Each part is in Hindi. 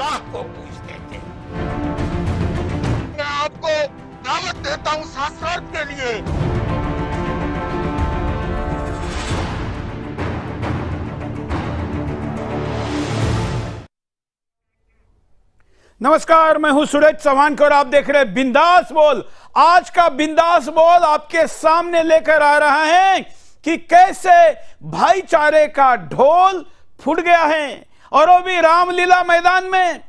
अल्लाह को पूजते थे। मैं आपको दावत देता हूं शास्त्रार्थ के लिए। नमस्कार, मैं हूं सूरज चौहान और आप देख रहे हैं बिंदास बोल। आज का बिंदास बोल आपके सामने लेकर आ रहा है कि कैसे भाईचारे का ढोल फूट गया है और वो भी रामलीला मैदान में।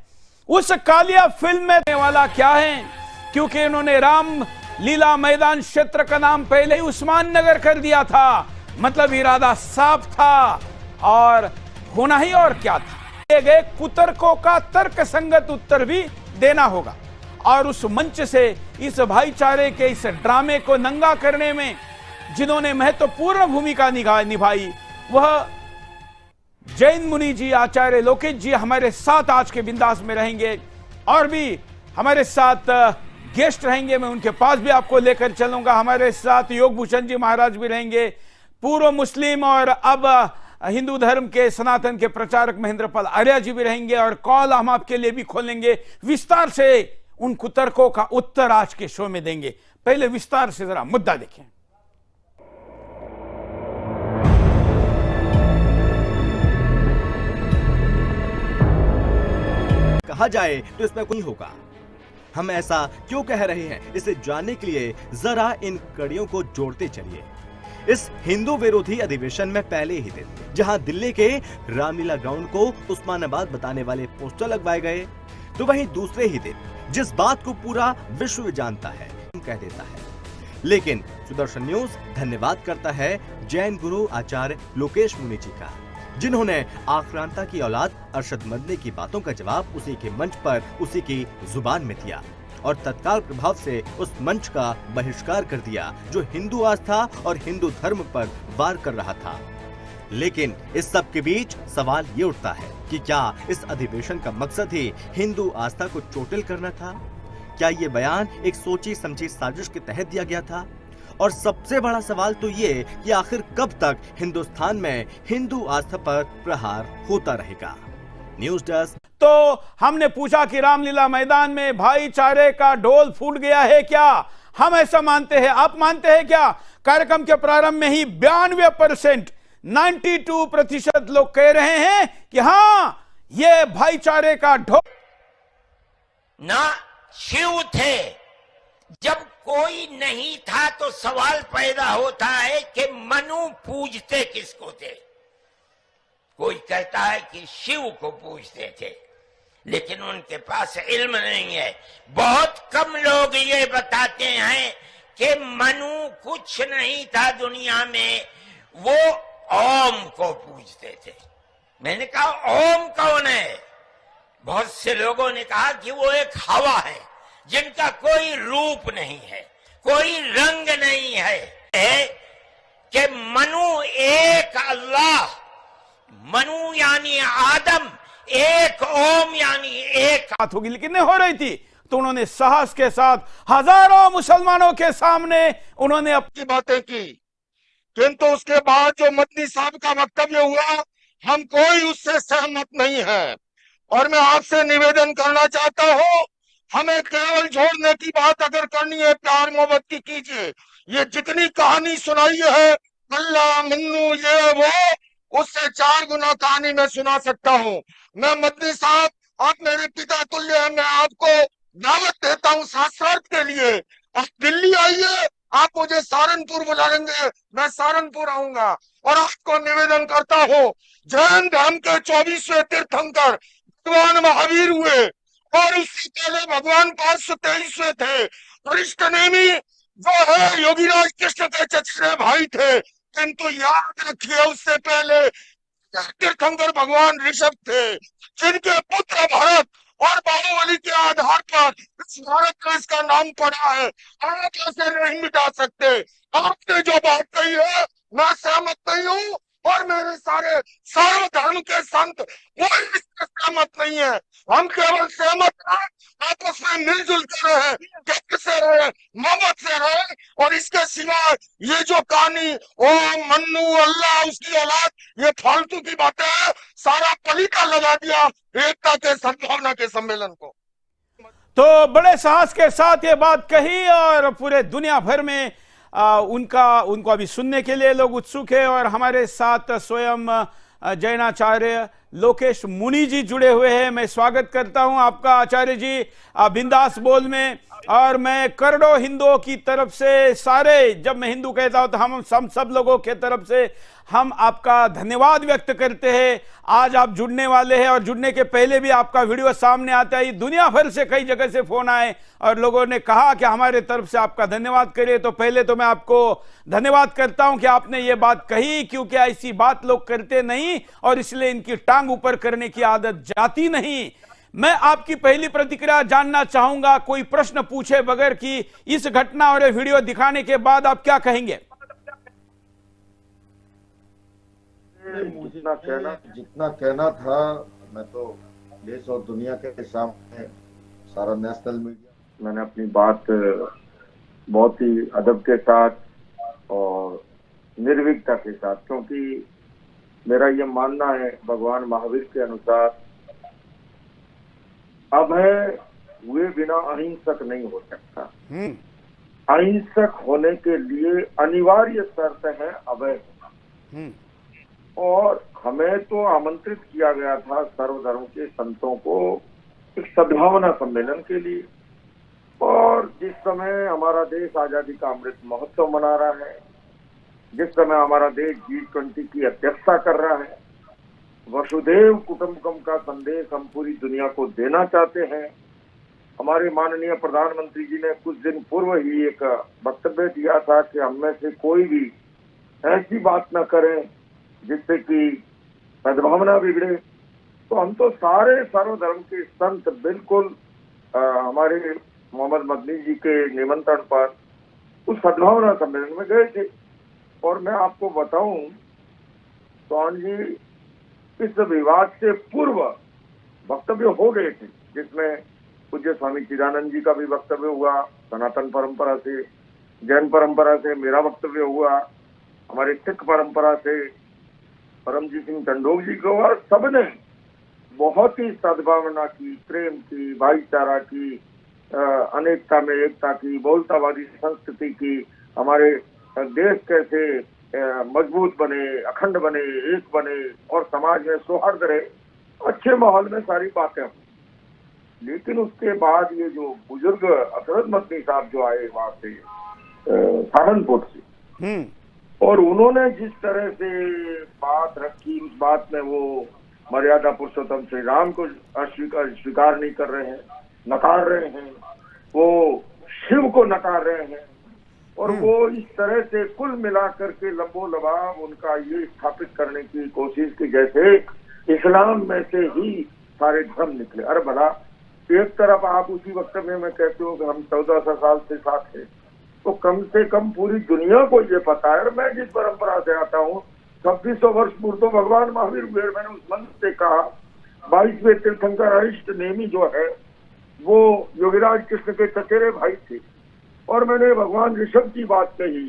उस कालिया फिल्म में होने वाला क्या है, क्योंकि इन्होंने रामलीला मैदान क्षेत्र का नाम पहले ही उस्मान नगर कर दिया था। मतलब इरादा साफ था और होना ही और क्या था। गए कुतर्कों का तर्क संगत उत्तर भी देना होगा और उस मंच से इस भाईचारे के इस ड्रामे को नंगा करने में जिन्होंने महत्वपूर्ण भूमिका निभाई वह जैन मुनि जी, आचार्य लोकेश जी हमारे साथ आज के बिंदास में रहेंगे और भी हमारे साथ गेस्ट रहेंगे। मैं उनके पास भी आपको लेकर चलूंगा। हमारे साथ योग भूषण जी महाराज भी रहेंगे, पूर्व मुस्लिम और अब हिंदू धर्म के सनातन के प्रचारक महेंद्र पाल आर्य जी भी रहेंगे और कॉल हम आपके लिए भी खोलेंगे। विस्तार से उन कुतर्कों का उत्तर आज के शो में देंगे। पहले विस्तार से जरा मुद्दा देखें। कहा जाए तो इसमें कोई होगा। हम ऐसा क्यों कह रहे हैं, इसे जानने के लिए जरा इन कड़ियों को जोड़ते चलिए। इस हिंदू विरोधी अधिवेशन में पहले ही दिन जहां दिल्ली के रामलीला ग्राउंड को उस्मानाबाद बताने वाले पोस्टर लगवाए गए, तो वहीं दूसरे ही दिन जिस बात को पूरा विश्व जानता है कह देता है। लेकिन सुदर्शन न्यूज धन्यवाद करता है जैन गुरु आचार्य लोकेश मुनि जी का, जिन्होंने आक्रांता की औलाद अरशद मदनी की बातों का जवाब उसी के मंच पर उसी की जुबान में दिया और तत्काल प्रभाव से उस मंच का बहिष्कार कर दिया जो हिंदू आस्था और हिंदू धर्म पर वार कर रहा था। लेकिन इस सब के बीच सवाल ये उठता है कि क्या इस अधिवेशन का मकसद ही हिंदू आस्था को चोटिल करना था? क्या ये बयान एक सोची समझी साजिश के तहत दिया गया था? और सबसे बड़ा सवाल तो ये कि आखिर कब तक हिंदुस्तान में हिंदू आस्था पर प्रहार होता रहेगा? News desk. तो हमने पूछा कि रामलीला मैदान में भाईचारे का ढोल फूट गया है क्या? हम ऐसा मानते हैं, आप मानते हैं क्या? कार्यक्रम के प्रारंभ में ही 92%, 92% लोग कह रहे हैं कि हां, यह भाईचारे का ढोल। ना शिव थे, जब कोई नहीं था तो सवाल पैदा होता है कि मनु पूजते किसको थे? कोई कहता है कि शिव को पूजते थे, लेकिन उनके पास इल्म नहीं है। बहुत कम लोग ये बताते हैं कि मनु कुछ नहीं था दुनिया में, वो ओम को पूजते थे। मैंने कहा ओम कौन है? बहुत से लोगों ने कहा कि वो एक हवा है जिनका कोई रूप नहीं है, कोई रंग नहीं है कि मनु एक अल्लाह, मनु यानी आदम, एक ओम यानी एक बात होगी, लेकिन नहीं हो रही थी। तो उन्होंने साहस के साथ हजारों मुसलमानों के सामने उन्होंने अपनी बातें की, किंतु उसके बाद जो मदनी साहब का वक्तव्य हुआ, हम कोई उससे सहमत नहीं है। और मैं आपसे निवेदन करना चाहता हूं, हमें केवल जोड़ने की बात अगर करनी है, प्यार मोहब्बत की कीजिए। ये जितनी कहानी सुनाई है अल्लाह मन्नू ये वो, उससे 4 गुना कहानी मैं सुना सकता हूँ। मैं मदनी साहब, आप मेरे पिता तुल्य हैं, मैं आपको दावत देता हूँ शास्त्रार्थ के लिए। आप दिल्ली आइए, आप मुझे सहारनपुर बुला लेंगे, मैं सहारनपुर आऊंगा। और आपको निवेदन करता हूँ, जैन धर्म के 24वें तीर्थंकर भगवान महावीर हुए और उससे पहले भगवान 523वें थे। वरिष्ठ नेमी जो है योगीराज कृष्ण के चचेरे भाई थे, किंतु याद रखिए उससे पहले तीर्थंकर भगवान ऋषभ थे, जिनके पुत्र भरत और बाहुबली के आधार पर इस भारत का इसका नाम पड़ा है। आप ऐसे नहीं मिटा सकते। आपने जो बात कही है मैं सहमत नहीं हूँ और मेरे सारे धर्म के संत वो इससे सहमत नहीं है। हम केवल सहमत हैं, आपस में मिलजुल कर रहे, प्यार से रहे, मोहब्बत से रहे। और इसके सिवा ये जो कहानी ओ मन्नू अल्लाह उसकी औलाद, ये फालतू की बातें है। सारा पलीता लगा दिया एकता के सद्भावना के सम्मेलन को। तो बड़े साहस के साथ ये बात कही और पूरे दुनिया भर में उनको अभी सुनने के लिए लोग उत्सुक है। और हमारे साथ स्वयं जैनाचार्य लोकेश मुनि जी जुड़े हुए हैं। मैं स्वागत करता हूं आपका आचार्य जी बिंदास बोल में। और मैं करोड़ों हिंदुओं की तरफ से, सारे, जब मैं हिंदू कहता हूं तो हम सब लोगों के तरफ से हम आपका धन्यवाद व्यक्त करते हैं। आज आप जुड़ने वाले हैं और जुड़ने के पहले भी आपका वीडियो सामने आता है। दुनिया भर से कई जगह से फोन आए और लोगों ने कहा कि हमारे तरफ से आपका धन्यवाद करिए। तो पहले तो मैं आपको धन्यवाद करता हूं कि आपने ये बात कही, क्योंकि ऐसी बात लोग करते नहीं और इसलिए इनकी टांग ऊपर करने की आदत जाती नहीं। मैं आपकी पहली प्रतिक्रिया जानना चाहूंगा, कोई प्रश्न पूछे बगैर, कि इस घटना और वीडियो दिखाने के बाद आप क्या कहेंगे? जितना कहना था, मैं तो देश और दुनिया के सामने, सारा नेशनल मीडिया, मैंने अपनी बात बहुत ही अदब के साथ और निर्भीकता के साथ, क्योंकि मेरा ये मानना है भगवान महावीर के अनुसार अभय हुए बिना अहिंसक नहीं हो सकता। अहिंसक होने के लिए अनिवार्य शर्त है अभय। और हमें तो आमंत्रित किया गया था सर्वधर्म के संतों को एक सद्भावना सम्मेलन के लिए। और जिस समय हमारा देश आजादी का अमृत महोत्सव मना रहा है, जिस समय हमारा देश G20 की अध्यक्षता कर रहा है, वसुधैव कुटुंबकम का संदेश हम पूरी दुनिया को देना चाहते हैं। हमारे माननीय प्रधानमंत्री जी ने कुछ दिन पूर्व ही एक वक्तव्य दिया था कि हम में से कोई भी ऐसी बात न करें जिससे कि सद्भावना बिगड़े। तो हम तो सारे सर्वधर्म के संत बिल्कुल हमारे मोहम्मद मदनी जी के निमंत्रण पर उस सद्भावना सम्मेलन में गए थे। और मैं आपको बताऊं सोहन जी, इस विवाद से पूर्व वक्तव्य हो गए थे, जिसमें पूज्य स्वामी चिदानंद जी का भी वक्तव्य हुआ, सनातन परंपरा से, जैन परंपरा से मेरा वक्तव्य हुआ, हमारे सिख परंपरा से परमजीत सिंह टंडोक जी को, और सबने बहुत ही सद्भावना की, प्रेम की, भाईचारा की, अनेकता में एकता की, बहुलतावादी संस्कृति की, हमारे देश कैसे मजबूत बने, अखंड बने, एक बने और समाज में सौहार्द रहे, अच्छे माहौल में सारी बातें हुई। लेकिन उसके बाद ये जो बुजुर्ग असरत मदनी साहब जो आए वहां से सहारनपुर से, और उन्होंने जिस तरह से बात रखी, उस बात में वो मर्यादा पुरुषोत्तम श्री राम को स्वीकार नहीं कर रहे हैं, नकार रहे हैं, वो शिव को नकार रहे हैं। और वो इस तरह से कुल मिलाकर के लबोलबाब उनका ये स्थापित करने की कोशिश की जैसे इस्लाम में से ही सारे धर्म निकले। अरे भला, एक तरफ आप उसी वक्तव्य में कहते हो कि हम 1400 साल से साथ हैं, तो कम से कम पूरी दुनिया को ये पता है। मैं जिस परंपरा से आता हूँ, 2600 वर्ष पूर्व तो भगवान महावीर हुए। मैंने उस मंत्र से कहा 22वें तीर्थंकर अरिष्ट नेमी जो है वो योगीराज कृष्ण के चचेरे भाई थे। और मैंने भगवान ऋषभ की बात कही,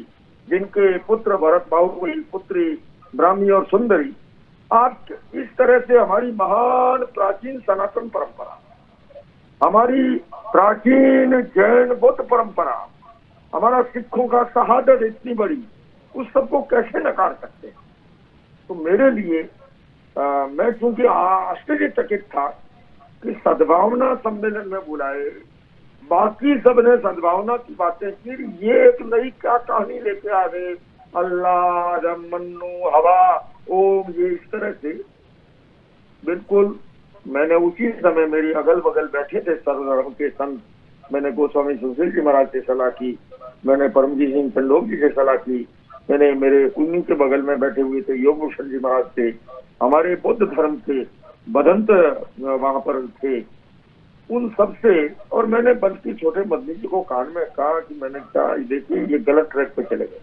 जिनके पुत्र भरत बाहुबली, पुत्री ब्राह्मी और सुंदरी। आप इस तरह से हमारी महान प्राचीन सनातन परंपरा, हमारी प्राचीन जैन बौद्ध परंपरा, हमारा सिखों का शहादत इतनी बड़ी, उस सबको कैसे नकार सकते हैं? तो मेरे लिए मैं चूंकि आश्चर्यचकित था कि सद्भावना सम्मेलन में बुलाए, बाकी सब ने सद्भावना की बातें की, ये एक नई क्या कहानी लेके आ गए, अल्लाह मन्नू हवा ओम, ये इस तरह से। बिल्कुल मैंने उसी समय, मेरी अगल बगल बैठे थे सर्वधर्म के संत, मैंने गोस्वामी सुशील जी महाराज से सलाह की, मैंने परमजीत सिंह टंडोक जी से सलाह की, मैंने मेरे उन्हीं के बगल में बैठे हुए थे योग भूषण जी महाराज थे, हमारे बौद्ध धर्म के बदंत वहां पर थे, उन सब से। और मैंने बल्कि छोटे मदनी जी को कान में कहा कि मैंने कहा देखिए ये गलत ट्रैक पे चले गए।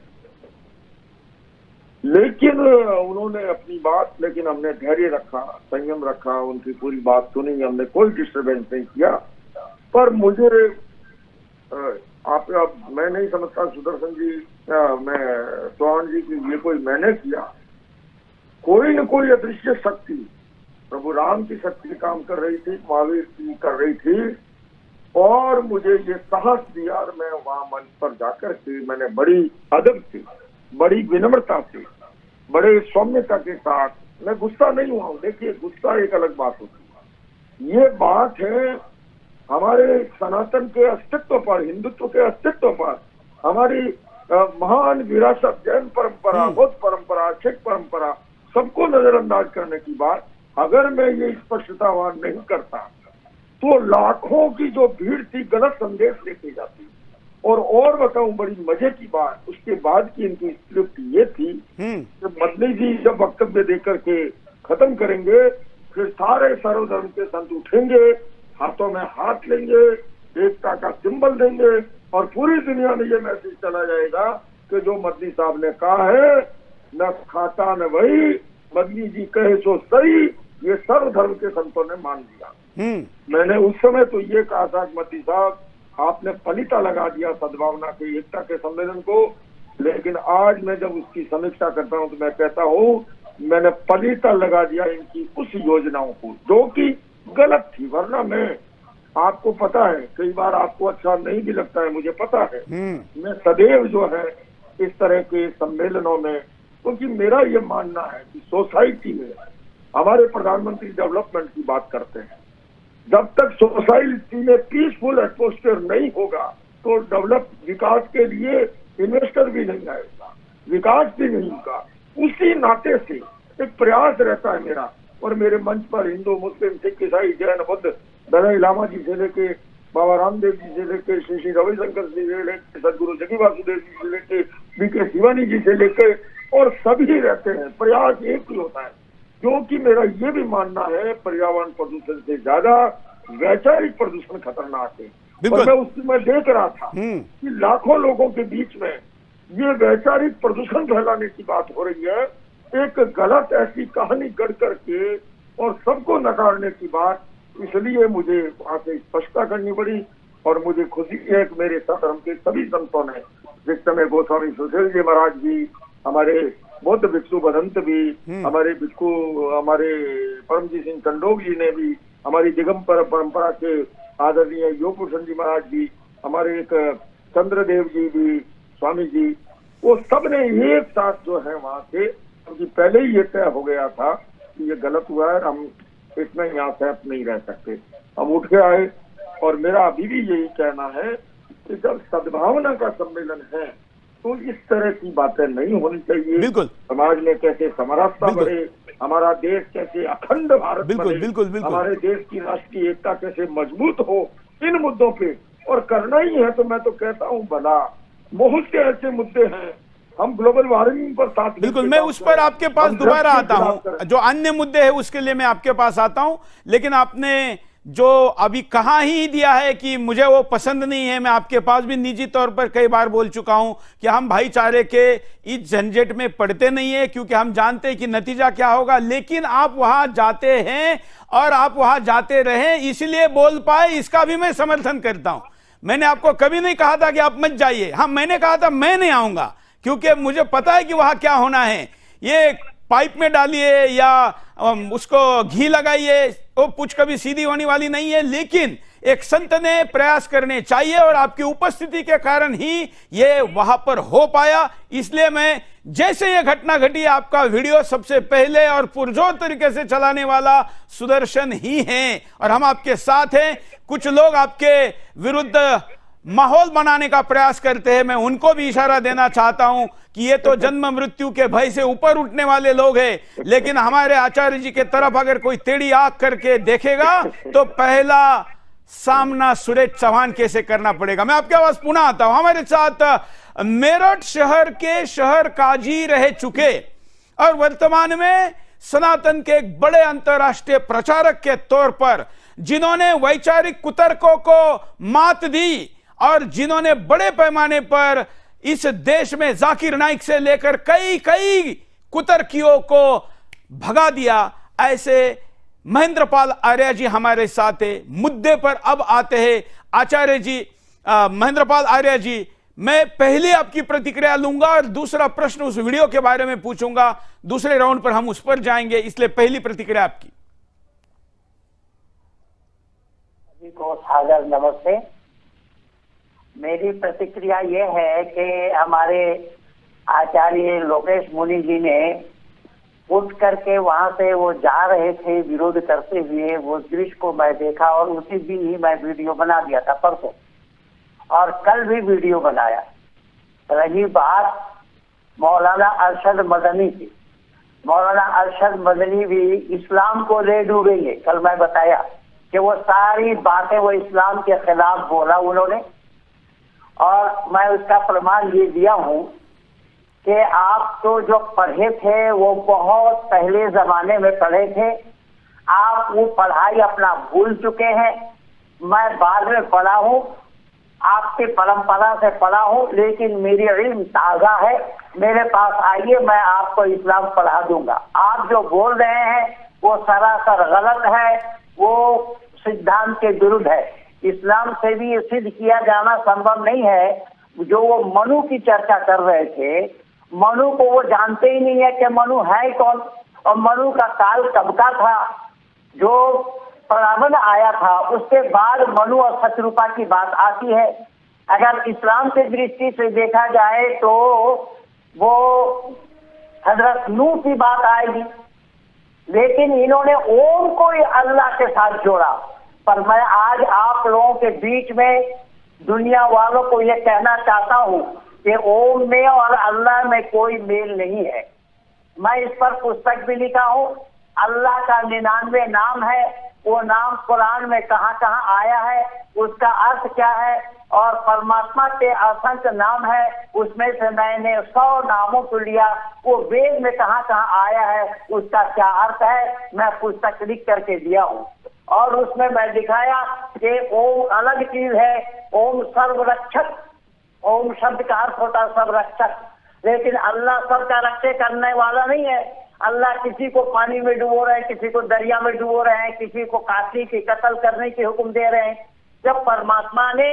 लेकिन उन्होंने अपनी बात, लेकिन हमने धैर्य रखा, संयम रखा, उनकी पूरी बात सुनी, हमने कोई डिस्टर्बेंस नहीं किया। पर मुझे मैं नहीं समझता सुदर्शन जी, मैं चौहान जी की ये कोई मैंने किया, कोई न कोई अदृश्य शक्ति प्रभु राम की शक्ति काम कर रही थी, महावीर की कर रही थी, और मुझे ये साहस दिया और मैं वहां मंच पर जाकर के मैंने बड़ी अदब से, बड़ी विनम्रता से, बड़े सौम्यता के साथ, मैं गुस्सा नहीं हुआ हूं। देखिए, गुस्सा एक अलग बात होती है, ये बात है हमारे सनातन के अस्तित्व पर, हिंदुत्व के अस्तित्व पर, हमारी महान विरासत, जैन परंपरा, बौद्ध परंपरा, सिख परंपरा, सबको नजरअंदाज करने की बात अगर मैं ये स्पष्टतावान नहीं करता तो लाखों की जो भीड़ थी गलत संदेश लेके जाती। और बताऊं बड़ी मजे की बात, उसके बाद की इनकी स्क्रिप्ट ये थी कि मदनी जी जब वक्तव्य देकर के खत्म करेंगे, फिर सारे सर्वधर्म के संत उठेंगे, हाथों में हाथ लेंगे, एकता का सिंबल देंगे और पूरी दुनिया में ये मैसेज चला जाएगा कि जो मदनी साहब ने कहा है, न खाता न वही, मदनी जी कहे सो सही, ये सर्वधर्म के संतों ने मान लिया। मैंने उस समय तो ये कहा था कि मदनी साहब आपने पलीता लगा दिया सद्भावना के, एकता के सम्मेलन को, लेकिन आज मैं जब उसकी समीक्षा करता हूँ तो मैं कहता हूँ मैंने पलीता लगा दिया इनकी उस योजनाओं को जो कि गलत थी। वरना मैं, आपको पता है, कई बार आपको अच्छा नहीं भी लगता है, मुझे पता है, मैं सदैव जो है इस तरह के सम्मेलनों में, क्योंकि मेरा ये मानना है कि सोसाइटी में हमारे प्रधानमंत्री डेवलपमेंट की बात करते हैं, जब तक सोसाइटी में पीसफुल एटमॉस्फेयर नहीं होगा तो विकास के लिए इन्वेस्टर भी नहीं आएगा, विकास भी नहीं होगा। उसी नाते से एक प्रयास रहता है मेरा और मेरे मंच पर हिंदू, मुस्लिम, सिख, ईसाई, जैन, बुद्ध, दलाई लामा जी से लेके बाबा रामदेव जी से लेके श्री रविशंकर जी से लेके सदगुरु जगी वासुदेव जी से लेके बीके शिवानी जी से लेके, और सभी रहते हैं, प्रयास एक ही होता है। क्योंकि मेरा ये भी मानना है पर्यावरण प्रदूषण से ज्यादा वैचारिक प्रदूषण खतरनाक है। और मैं उस समय देख रहा था कि लाखों लोगों के बीच में ये वैचारिक प्रदूषण फैलाने की बात हो रही है, एक गलत ऐसी कहानी गढ़ करके और सबको नकारने की बात। इसलिए मुझे वहां से स्पष्टता करनी पड़ी और मुझे खुशी है कि मेरे धर्म के सभी संतों ने, जिस समय गोस्वामी सुशील जी महाराज जी, हमारे बौद्ध भिक्षु भदंत भी, हमारे भिक्षु, हमारे परमजीत सिंह कंडोग जी ने भी, हमारी दिगंबर परंपरा के आदरणीय योग भूषण जी महाराज भी, हमारे एक चंद्रदेव जी भी, स्वामी जी, वो सब ने एक साथ जो है वहां से, क्योंकि पहले ही ये तय हो गया था कि ये गलत हुआ है, हम इसमें यहाँ से नहीं रह सकते, हम उठ के आए। और मेरा अभी भी यही कहना है कि जब सद्भावना का सम्मेलन है तो इस तरह की बातें नहीं होनी चाहिए। बिल्कुल। समाज में कैसे समरसता बढ़े, हमारा देश कैसे अखंड भारत बिल्कुल, बने, बिल्कुल, बिल्कुल। हमारे देश की राष्ट्रीय एकता कैसे मजबूत हो, इन मुद्दों पे और करना ही है। तो मैं तो कहता हूँ भला बहुत से ऐसे मुद्दे हैं, हम ग्लोबल वार्मिंग पर साथ, बिल्कुल, मैं उस पर आपके पास दोबारा आता हूं, जो अन्य मुद्दे हैं उसके लिए मैं आपके पास आता हूं। लेकिन आपने जो अभी कहा ही दिया है कि मुझे वो पसंद नहीं है, मैं आपके पास भी निजी तौर पर कई बार बोल चुका हूं कि हम भाईचारे के इस झंझट में पड़ते नहीं है, क्योंकि हम जानते हैं कि नतीजा क्या होगा। लेकिन आप वहां जाते हैं और आप वहां जाते रहे, इसलिए बोल पाए, इसका भी मैं समर्थन करता हूं। मैंने आपको कभी नहीं कहा था कि आप मत जाइए, हाँ मैंने कहा था मैं नहीं आऊंगा, क्योंकि मुझे पता है कि वहां क्या होना है। ये पाइप में डालिए या उसको घी लगाइए, वो पूछ कभी सीधी होने वाली नहीं है। लेकिन एक संत ने प्रयास करने चाहिए और आपकी उपस्थिति के कारण ही ये वहां पर हो पाया। इसलिए मैं, जैसे ये घटना घटी, आपका वीडियो सबसे पहले और पुरजोर तरीके से चलाने वाला सुदर्शन ही हैं और हम आपके साथ हैं। कुछ लोग आपके विरुद्ध माहौल बनाने का प्रयास करते हैं, मैं उनको भी इशारा देना चाहता हूं कि ये तो जन्म मृत्यु के भय से ऊपर उठने वाले लोग हैं। लेकिन हमारे आचार्य जी के तरफ अगर कोई टेढ़ी आंख करके देखेगा तो पहला सामना सुरेश चौहान कैसे करना पड़ेगा। मैं आपके पास पुनः आता हूं। हमारे साथ मेरठ शहर के शहर काजी रह चुके और वर्तमान में सनातन के एक बड़े अंतरराष्ट्रीय प्रचारक के तौर पर, जिन्होंने वैचारिक कुतर्कों को मात दी और जिन्होंने बड़े पैमाने पर इस देश में जाकिर नाइक से लेकर कई कुतर्कियों को भगा दिया, ऐसे महेंद्रपाल आर्य जी हमारे साथ है। मुद्दे पर अब आते हैं आचार्य जी, महेंद्रपाल आर्य जी, मैं पहले आपकी प्रतिक्रिया लूंगा और दूसरा प्रश्न उस वीडियो के बारे में पूछूंगा, दूसरे राउंड पर हम उस पर जाएंगे, इसलिए पहली प्रतिक्रिया आपकी। जी को सादर नमस्ते। मेरी प्रतिक्रिया ये है कि हमारे आचार्य लोकेश मुनि जी ने उठ करके वहां से वो जा रहे थे विरोध करते हुए, वो दृश्य को मैं देखा और उसी दिन ही मैं वीडियो बना दिया था परसों, और कल भी वीडियो बनाया। रही बात मौलाना अरशद मदनी की, मौलाना अरशद मदनी भी इस्लाम को ले डूबेंगे। कल मैं बताया कि वो सारी बातें वो इस्लाम के खिलाफ बोला उन्होंने, और मैं उसका प्रमाण ये दिया हूँ कि आप तो जो पढ़े थे वो बहुत पहले जमाने में पढ़े थे, आप वो पढ़ाई अपना भूल चुके हैं। मैं बाद में पढ़ा हूँ, आपकी परंपरा से पढ़ा हूँ, लेकिन मेरी इल्म ताज़ा है। मेरे पास आइए, मैं आपको इस्लाम पढ़ा दूंगा। आप जो बोल रहे हैं वो सरासर गलत है, वो सिद्धांत के विरुद्ध है। इस्लाम से भी ये सिद्ध किया जाना संभव नहीं है। जो वो मनु की चर्चा कर रहे थे, मनु को वो जानते ही नहीं है कि मनु है कौन, और मनु का काल कब का था। जो प्रावण आया था उसके बाद मनु और शत्रुपा की बात आती है। अगर इस्लाम की दृष्टि से देखा जाए तो वो हजरत नूह की बात आएगी, लेकिन इन्होंने ओम को ही अल्लाह के साथ जोड़ा। पर मैं आज आप लोगों के बीच में दुनिया वालों को ये कहना चाहता हूँ कि ओम में और अल्लाह में कोई मेल नहीं है। मैं इस पर पुस्तक भी लिखा हूँ। अल्लाह का 99 नाम है, वो नाम कुरान में कहाँ कहाँ आया है, उसका अर्थ क्या है, और परमात्मा के असंख्य नाम है, उसमें से मैंने 100 नामों को लिया। वो वेद में कहाँ कहाँ आया है, उसका क्या अर्थ है, मैं पुस्तक लिख करके दिया हूँ। और उसमें मैं दिखाया कि ओम अलग चीज है। ओम सर्वरक्षक, ओम शब्द का अर्थ होता है सर्वरक्षक, लेकिन अल्लाह सबका रक्षा करने वाला नहीं है। अल्लाह किसी को पानी में डुबो रहे हैं, किसी को दरिया में डुबो रहे हैं, किसी को काटने की कत्ल करने की हुक्म दे रहे हैं। जब परमात्मा ने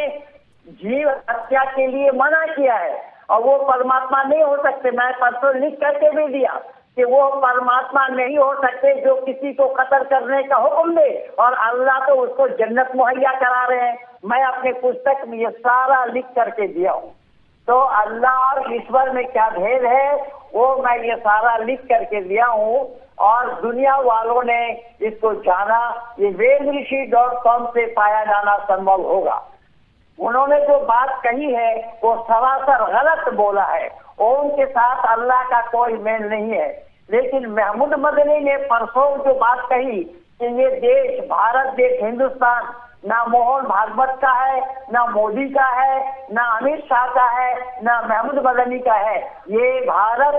जीव हत्या के लिए मना किया है, और वो परमात्मा नहीं हो सकते। मैं परसों लिख करके भी दिया कि वो परमात्मा नहीं हो सकते जो किसी को कत्ल करने का हुक्म दे, और अल्लाह तो उसको जन्नत मुहैया करा रहे हैं। मैं अपने पुस्तक में ये सारा लिख करके दिया हूँ। तो अल्लाह और ईश्वर में क्या भेद है वो मैं ये सारा लिख करके दिया हूँ, और दुनिया वालों ने इसको जाना। ये vedrishi.com से पाया जाना संभव होगा। उन्होंने जो बात कही है वो सरासर गलत बोला है। ओम के साथ अल्लाह का कोई मेल नहीं है। लेकिन महमूद मदनी ने परसों जो बात कही कि ये देश, भारत देश, हिंदुस्तान ना मोहन भागवत का है, ना मोदी का है, ना अमित शाह का है, ना महमूद मदनी का है। ये भारत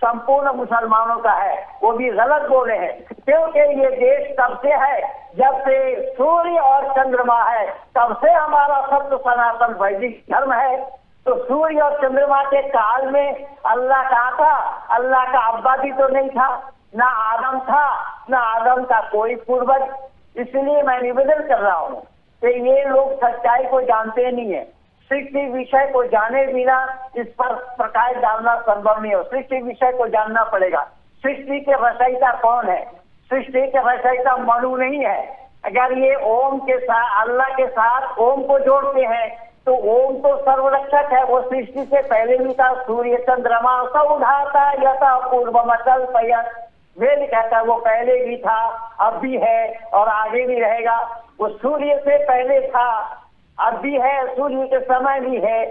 संपूर्ण मुसलमानों का है। वो भी गलत बोले हैं, क्योंकि ये देश तब से है जब से सूर्य और चंद्रमा है, तब से हमारा सत्य सनातन वैदिक धर्म है। तो सूर्य और चंद्रमा के काल में अल्लाह कहाँ था? अल्लाह का अब्बा भी तो नहीं था, ना आदम था, ना आदम का कोई पूर्वज। इसलिए मैं निवेदन कर रहा हूँ कि ये लोग सच्चाई को जानते नहीं है। सृष्टि विषय को जाने बिना इस पर प्रकाश डालना संभव नहीं हो। सृष्टि विषय को जानना पड़ेगा। सृष्टि के रचयिता कौन है? सृष्टि के रचयिता मनु नहीं है। अगर ये ओम के साथ, अल्लाह के साथ ओम को जोड़ते हैं तो ओम तो सर्वरक्षक है। वो सृष्टि से पहले भी था। सूर्य चंद्रमा सौधाता यथा पूर्वमतल पयत, वेद कहता है वो पहले भी था, अब भी है और आगे भी रहेगा। वो सूर्य से पहले था, अब भी है, सूर्य के समय भी है।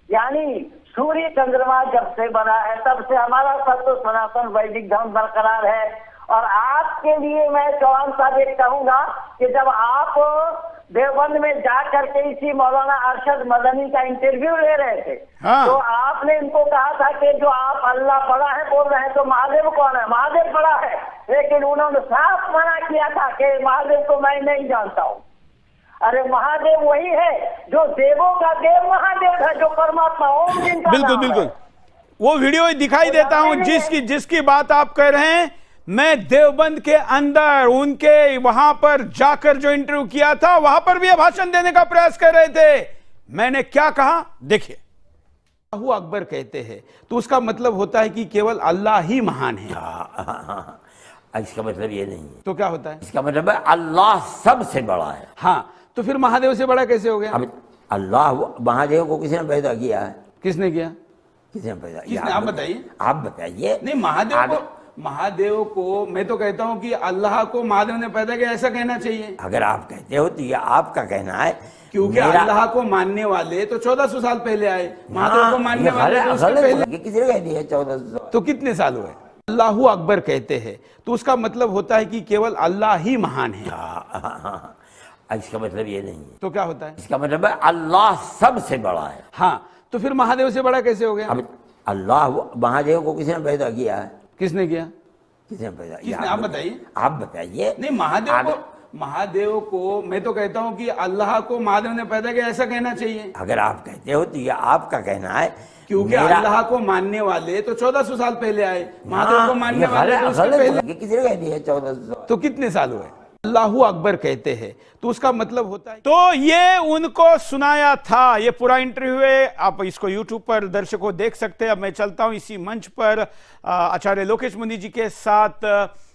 यानी सूर्य चंद्रमा जब से बना है तब से हमारा सत्य सनातन वैदिक धर्म बरकरार है। और आपके लिए मैं चौहान साहब एक कहूंगा कि जब आप देवबंद में जा करके इसी मौलाना अरशद मदनी का इंटरव्यू ले रहे थे, तो आपने इनको कहा था कि जो आप अल्लाह बड़ा है बोल रहे हैं तो महादेव कौन है? महादेव बड़ा है। लेकिन उन्होंने साफ मना किया था कि महादेव को मैं नहीं जानता हूँ। अरे महादेव वही है जो देवों का देव महादेव है, जो परमात्मा ओम जिनका बिल्कुल बिल्कुल वो वीडियो दिखाई देता हूं जिसकी बात आप कह रहे हैं। मैं देवबंद के अंदर उनके वहां पर जाकर जो इंटरव्यू किया था वहां पर भी भाषण देने का प्रयास कर रहे थे। मैंने क्या कहा देखिए। अल्लाहु अकबर कहते हैं तो उसका मतलब होता है कि केवल अल्लाह ही महान है। इसका मतलब ये नहीं है। तो क्या होता है? इसका मतलब है अल्लाह सबसे बड़ा है। हाँ, तो फिर महादेव से बड़ा कैसे हो गया? अब अल्लाह महादेव को किसने पैदा किया है? किसने किया? किसने पैदा किसने? किया? आप बताइए। आप बताइए। नहीं, महादेव को मैं तो कहता हूं कि अल्लाह को महादेव ने पैदा किया, ऐसा कहना चाहिए। अगर आप कहते हो तो ये आपका कहना है, क्योंकि अल्लाह को मानने वाले तो 1400 साल पहले आए, महादेव को मानने वाले तो उसके पहले। किसने कह दिया 1400? तो कितने साल हुए? अल्लाहू अकबर कहते हैं तो उसका मतलब होता है कि केवल अल्लाह ही महान है। इसका मतलब ये नहीं है। तो क्या होता है? इसका मतलब है अल्लाह सबसे बड़ा है। हाँ, तो फिर महादेव से बड़ा कैसे हो गया? अब अल्लाह महादेव को किसने पैदा किया है? किसने किया? किसने पैदा किसने? किया? आप बताइए। आप बताइए। नहीं, महादेव को मैं तो कहता हूं कि अल्लाह को महादेव ने पैदा किया, ऐसा कहना चाहिए। अगर आप कहते हो तो ये आपका कहना है, क्योंकि अल्लाह को मानने वाले तो 1400 साल पहले आए, महादेव को मानने वाले तो उसके पहले। किसने कह दिया 1400? तो कितने साल हुए? अल्लाहू अकबर कहते हैं तो उसका मतलब होता है। तो ये उनको सुनाया था, ये पूरा इंटरव्यू है, आप इसको YouTube पर दर्शकों देख सकते हैं। अब मैं चलता हूं इसी मंच पर, आचार्य लोकेश मुनि जी के साथ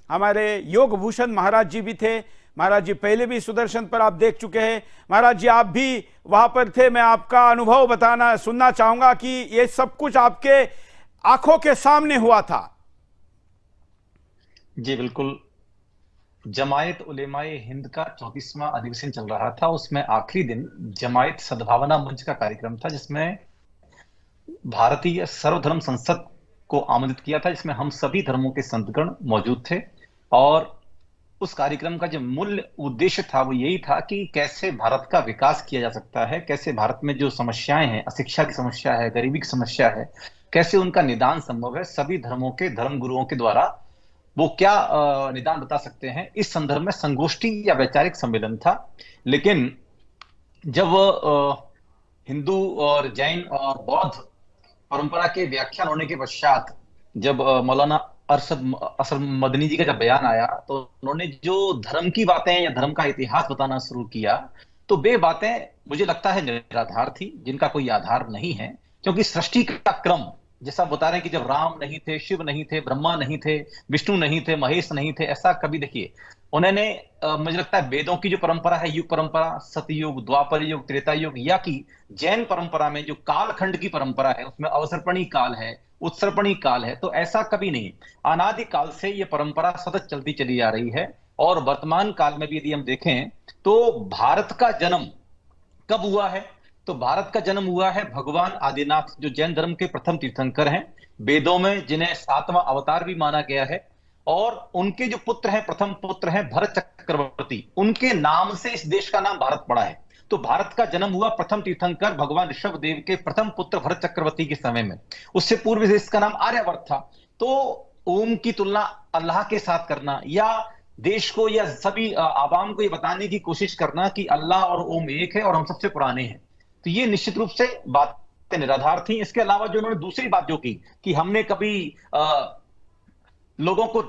हमारे योग भूषण महाराज जी भी थे। महाराज जी पहले भी सुदर्शन पर आप देख चुके हैं। महाराज जी आप भी वहां पर थे, मैं आपका अनुभव सुनना चाहूंगा कि ये सब कुछ आपके आंखों के सामने हुआ था। जी बिल्कुल। जमायत उलेमाए हिंद का 34वां अधिवेशन चल रहा था, उसमें आखिरी दिन जमायत सद्भावना मंच का कार्यक्रम था, जिसमें भारतीय सर्वधर्म संसद को आमंत्रित किया था, जिसमें हम सभी धर्मों के संतगण मौजूद थे। और उस कार्यक्रम का जो मूल उद्देश्य था वो यही था कि कैसे भारत का विकास किया जा सकता है, कैसे भारत में जो समस्याएं हैं, अशिक्षा की समस्या है, गरीबी की समस्या है, कैसे उनका निदान संभव है। सभी धर्मों के धर्म गुरुओं के द्वारा वो क्या निदान बता सकते हैं, इस संदर्भ में संगोष्ठी या वैचारिक सम्मेलन था। लेकिन जब हिंदू और जैन और बौद्ध परंपरा के व्याख्यान होने के पश्चात जब मौलाना अरशद मदनी जी का जब बयान आया, तो उन्होंने जो धर्म की बातें या धर्म का इतिहास बताना शुरू किया, तो वे बातें मुझे लगता है निराधार थी, जिनका कोई आधार नहीं है। क्योंकि सृष्टि का क्रम जैसा बता रहे हैं कि जब राम नहीं थे, शिव नहीं थे, ब्रह्मा नहीं थे, विष्णु नहीं थे, महेश नहीं थे, ऐसा कभी देखिए उन्होंने मुझे लगता है वेदों की जो परंपरा है, युग परंपरा, सतयुग, द्वापर युग, त्रेता युग, या कि जैन परंपरा में जो कालखंड की परंपरा है, उसमें अवसर्पणी काल है, उत्सर्पणी काल है, तो ऐसा कभी नहीं। अनादि काल से ये परंपरा सतत चलती चली आ रही है। और वर्तमान काल में भी यदि हम देखें तो भारत का जन्म कब हुआ है, तो भारत का जन्म हुआ है भगवान आदिनाथ, जो जैन धर्म के प्रथम तीर्थंकर हैं, वेदों में जिन्हें 7वां अवतार भी माना गया है। और उनके जो पुत्र हैं, प्रथम पुत्र हैं भरत चक्रवर्ती, उनके नाम से इस देश का नाम भारत पड़ा है। तो भारत का जन्म हुआ प्रथम तीर्थंकर भगवान ऋषभ देव के प्रथम पुत्र भरत चक्रवर्ती के समय में। उससे पूर्व इसका नाम आर्यवर्त था। तो ओम की तुलना अल्लाह के साथ करना, या देश को या सभी आवाम को ये बताने की कोशिश करना कि अल्लाह और ओम एक है और हम सबसे पुराने हैं, तो ये निश्चित रूप से बातें निराधार थी। इसके अलावा जो उन्होंने दूसरी बात जो की कि हमने कभी लोगों को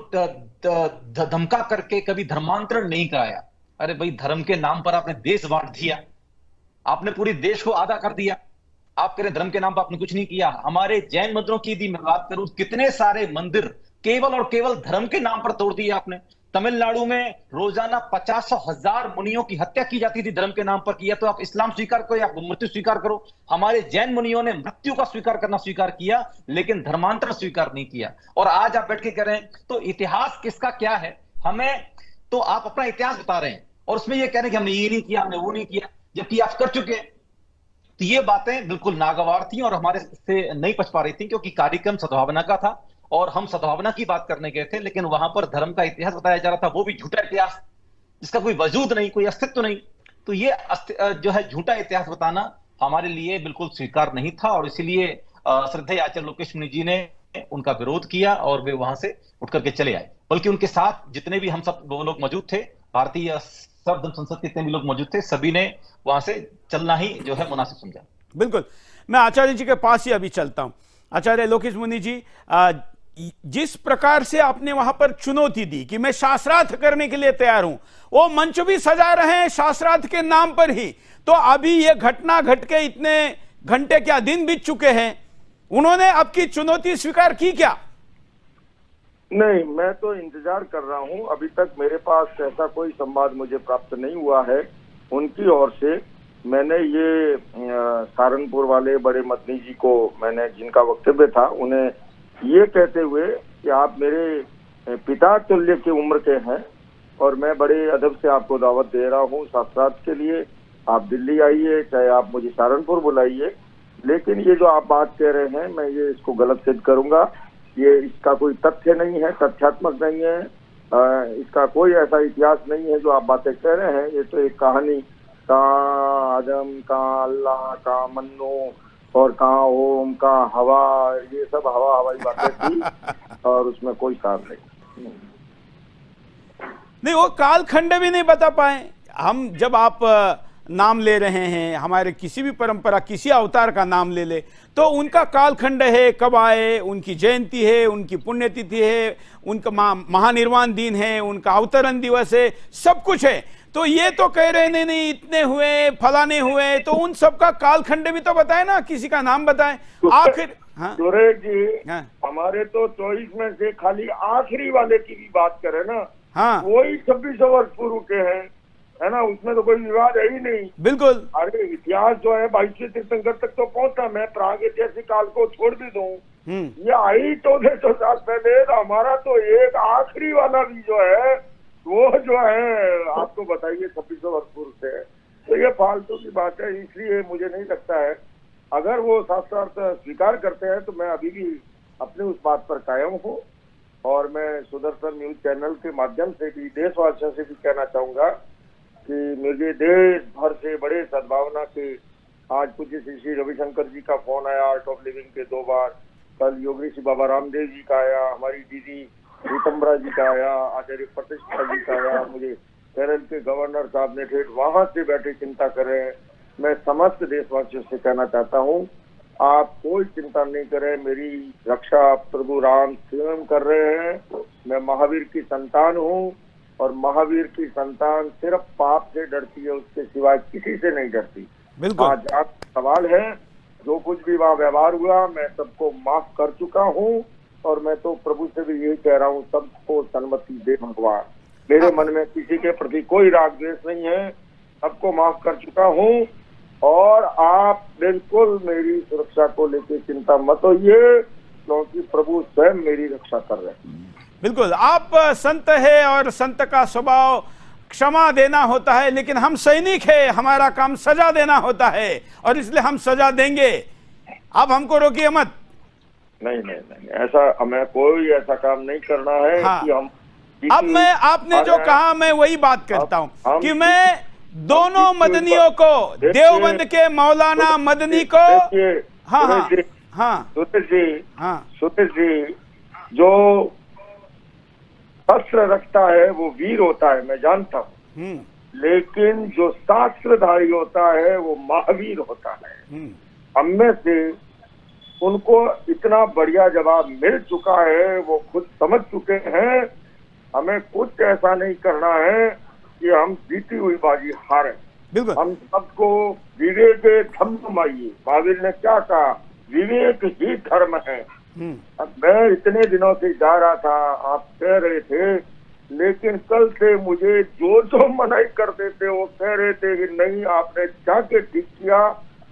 धमका करके कभी धर्मांतरण नहीं कराया। अरे भाई, धर्म के नाम पर आपने देश बांट दिया, आपने पूरे देश को आधा कर दिया। आप कह रहे धर्म के नाम पर आपने कुछ नहीं किया। हमारे जैन मंदिरों की यदि मैं बात करूं, कितने सारे मंदिर केवल और केवल धर्म के नाम पर तोड़ दिए आपने। तमिलनाडु में रोजाना 50,000 मुनियों की हत्या की जाती थी धर्म के नाम पर। किया तो आप इस्लाम स्वीकार करो या मृत्यु स्वीकार करो। हमारे जैन मुनियों ने मृत्यु का स्वीकार करना स्वीकार किया, लेकिन धर्मांतर स्वीकार नहीं किया। और आज आप बैठ के कह रहे हैं तो इतिहास किसका क्या है हमें, तो आप अपना इतिहास बता रहे हैं और उसमें ये कह रहे हैं कि हमने ये नहीं किया, हमने वो नहीं किया, जबकि आप कर चुके हैं। तो ये बातें बिल्कुल नागवार थी और हमारे से नहीं पच पा रही थी, क्योंकि कार्यक्रम सद्भावना का था और हम सद्भावना की बात करने गए थे, लेकिन वहां पर धर्म का इतिहास बताया जा रहा था, वो भी झूठा इतिहास जिसका कोई वजूद नहीं, कोई अस्तित्व नहीं। तो ये जो है झूठा इतिहास बताना हमारे लिए बिल्कुल स्वीकार नहीं था। और इसीलिए श्रद्धेय आचार्य लोकेश मुनि जी ने उनका विरोध किया और वे वहां से उठ करके चले आए। बल्कि उनके साथ जितने भी हम सब वो लोग मौजूद थे, भारतीय सर्वधर्म संसद के जितने भी लोग मौजूद थे, सभी ने वहां से चलना ही जो है मुनासिब समझा। बिल्कुल, मैं आचार्य जी के पास ही अभी चलता हूं। आचार्य लोकेश मुनि जी, जिस प्रकार से आपने वहां पर चुनौती दी कि मैं शास्त्रार्थ करने के लिए तैयार हूं, वो मंच भी सजा रहे हैं शास्त्रार्थ के नाम पर ही। तो अभी ये घटना घट के इतने घंटे क्या दिन बीत चुके हैं, उन्होंने आपकी चुनौती स्वीकार की क्या? नहीं, मैं तो इंतजार कर रहा हूं। अभी तक मेरे पास ऐसा कोई संवाद मुझे प्राप्त नहीं हुआ है उनकी ओर से मैंने ये सहारनपुर वाले बड़े मदनी जी को, मैंने जिनका वक्तव्य था, उन्हें ये कहते हुए कि आप मेरे पिता तुल्य की उम्र के हैं और मैं बड़े अदब से आपको दावत दे रहा हूँ साक्षात के लिए, आप दिल्ली आइए, चाहे आप मुझे सहारनपुर बुलाइए, लेकिन ये जो आप बात कह रहे हैं मैं ये इसको गलत सिद्ध करूंगा। ये इसका कोई तथ्य नहीं है, तथ्यात्मक नहीं है, इसका कोई ऐसा इतिहास नहीं है जो आप बातें कह रहे हैं। ये तो एक कहानी, कहाँ आदम, कहाँ अल्लाह, कहाँ मन्नो और कहाँ ओम, कहाँ हवा, ये सब हवा हवाई बातें थी और उसमें कोई सार नहीं, वो कालखंड भी नहीं बता पाए। हम जब आप नाम ले रहे हैं, हमारे किसी भी परंपरा, किसी अवतार का नाम ले ले तो उनका कालखंड है, कब आए, उनकी जयंती है, उनकी पुण्यतिथि है, उनका महानिर्वाण दिन है, उनका अवतरण दिवस है, सब कुछ है। तो ये तो कह रहे नहीं इतने हुए, फलाने हुए, तो उन सबका कालखंड भी तो बताए ना, किसी का नाम बताए आखिर। हाँ सुरेश जी, हाँ। हमारे तो 24 में से खाली आखिरी वाले की भी बात करें ना, हाँ वही 2600 वर्ष पूर्व के हैं, है ना, उसमें तो कोई विवाद है ही नहीं। बिल्कुल। अरे इतिहास जो है 22वीं तीर्थंकर तक तो पहुंचा, मैं प्राग ऐतिहासिक काल को छोड़ भी दूं, ये आई 1400 साल पहले, तो हमारा तो एक आखिरी वाला भी जो है वो जो है आपको बताइए 2600 वर्ष पूर्व से है। तो ये फालतू की बात है, इसलिए मुझे नहीं लगता है। अगर वो साक्षात स्वीकार करते हैं तो मैं अभी भी अपने उस बात पर कायम हूँ और मैं सुदर्शन न्यूज चैनल के माध्यम से भी देशवासियों से भी कहना चाहूंगा कि मुझे देश भर से बड़े सद्भावना के, आज पूज्य श्री रविशंकर जी का फोन आया, आर्ट ऑफ लिविंग के 2 बार, कल योग ऋषि बाबा रामदेव जी का आया, हमारी दीदी रीतम्बरा जी का आया, आचार्य प्रतिष्ठा जी का आया, मुझे केरल के गवर्नर साहब ने ठेठ वहां से बैठे चिंता कर रहे हैं। मैं समस्त देशवासियों से कहना चाहता हूँ, आप कोई चिंता नहीं करें, मेरी रक्षा प्रभु राम स्वयं कर रहे हैं। मैं महावीर की संतान हूँ और महावीर की संतान सिर्फ पाप से डरती है, उसके सिवाय किसी से नहीं डरती। बिल्कुल। आज आपका सवाल है, जो कुछ भी वहाँ व्यवहार हुआ मैं सबको माफ कर चुका हूँ और मैं तो प्रभु से भी यही कह रहा हूँ, सबको सन्मति दे भगवान। मेरे मन में किसी के प्रति कोई राग द्वेष नहीं है, सबको माफ कर चुका हूँ और आप बिल्कुल मेरी सुरक्षा को लेकर चिंता मत होइए, क्योंकि प्रभु स्वयं मेरी रक्षा कर रहे हैं। बिल्कुल, आप संत है और संत का स्वभाव क्षमा देना होता है, लेकिन हम सैनिक है, हमारा काम सजा देना होता है और इसलिए हम सजा देंगे। आप हमको रोकिए मत। नहीं नहीं नहीं, ऐसा हमें कोई ऐसा काम नहीं करना है। हाँ। कि हम अब मैं, आपने जो कहा मैं वही बात करता हूं कि मैं दोनों मदनियों को, देवबंद के मौलाना मदनी को, हाँ हाँ हाँ सुरेश जी, हाँ सुरेश जी, जो शस्त्र रखता है वो वीर होता है, मैं जानता हूँ, लेकिन जो शास्त्रधारी होता है वो महावीर होता है। हम में से उनको इतना बढ़िया जवाब मिल चुका है, वो खुद समझ चुके हैं। हमें कुछ ऐसा नहीं करना है कि हम जीती हुई बाजी हारे। हम सबको विवेक धर्म माइए। महावीर ने क्या कहा, विवेक ही धर्म है। अब मैं इतने दिनों से जा रहा था, आप कह रहे थे, लेकिन कल से मुझे जो मनाई करते थे वो कह रहे थे कि नहीं आपने जाके ठीक किया,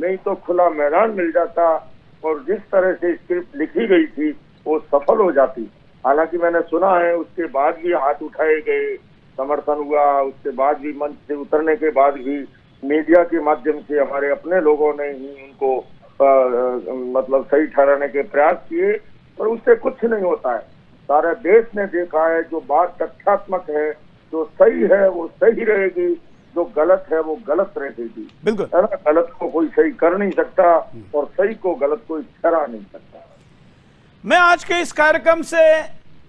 नहीं तो खुला मैदान मिल जाता और जिस तरह से स्क्रिप्ट लिखी गई थी वो सफल हो जाती। हालांकि मैंने सुना है उसके बाद भी हाथ उठाए गए, समर्थन हुआ, उसके बाद भी मंच से उतरने के बाद भी मीडिया के माध्यम से हमारे अपने लोगों ने ही उनको मतलब सही ठहराने के प्रयास किए, पर उससे कुछ नहीं होता है। सारे देश ने देखा है, जो बात तथ्यात्मक है, जो सही है वो सही रहेगी, जो गलत है वो गलत रहेगी। बिल्कुल, गलत को कोई सही कर नहीं सकता और सही को गलत कोई ठहरा नहीं सकता। मैं आज के इस कार्यक्रम से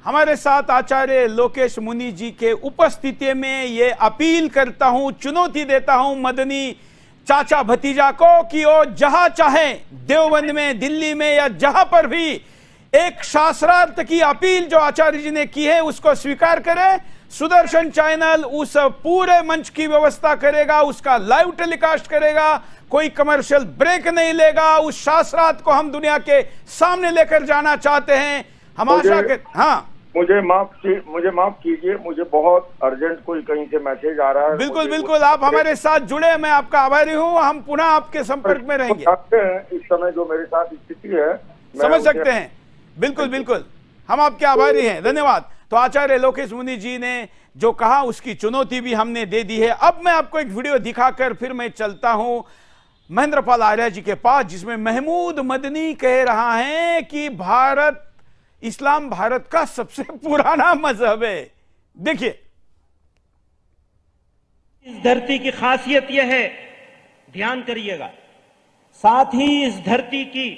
हमारे साथ आचार्य लोकेश मुनि जी के उपस्थिति में ये अपील करता हूं, चुनौती देता हूं मदनी चाचा भतीजा को कि वो जहां चाहे, देवबंद में, दिल्ली में या जहां पर भी, एक शास्त्रार्थ की अपील जो आचार्य जी ने की है उसको स्वीकार करें। सुदर्शन चैनल उस पूरे मंच की व्यवस्था करेगा, उसका लाइव टेलीकास्ट करेगा, कोई कमर्शियल ब्रेक नहीं लेगा। उस शास्त्रार्थ को हम दुनिया के सामने लेकर जाना चाहते हैं। हम आशा के, हाँ मुझे माफ कीजिए, मुझे बहुत अर्जेंट कोई कहीं से मैसेज आ रहा है। बिल्कुल बिल्कुल, आप हमारे साथ जुड़े, मैं आपका आभारी हूँ। हम पुनः आपके संपर्क में रहेंगे। इस समय जो मेरे साथ स्थिति है समझ सकते हैं। बिल्कुल बिल्कुल, हम आपके आभारी हैं, धन्यवाद। तो आचार्य लोकेश मुनि जी ने जो कहा उसकी चुनौती भी हमने दे दी है। अब मैं आपको एक वीडियो दिखाकर फिर मैं चलता हूं महेंद्र पाल आर्य जी के पास, जिसमें महमूद मदनी कह रहा है कि इस्लाम भारत का सबसे पुराना मजहब है। देखिए, इस धरती की खासियत यह है, ध्यान करिएगा, साथ ही इस धरती की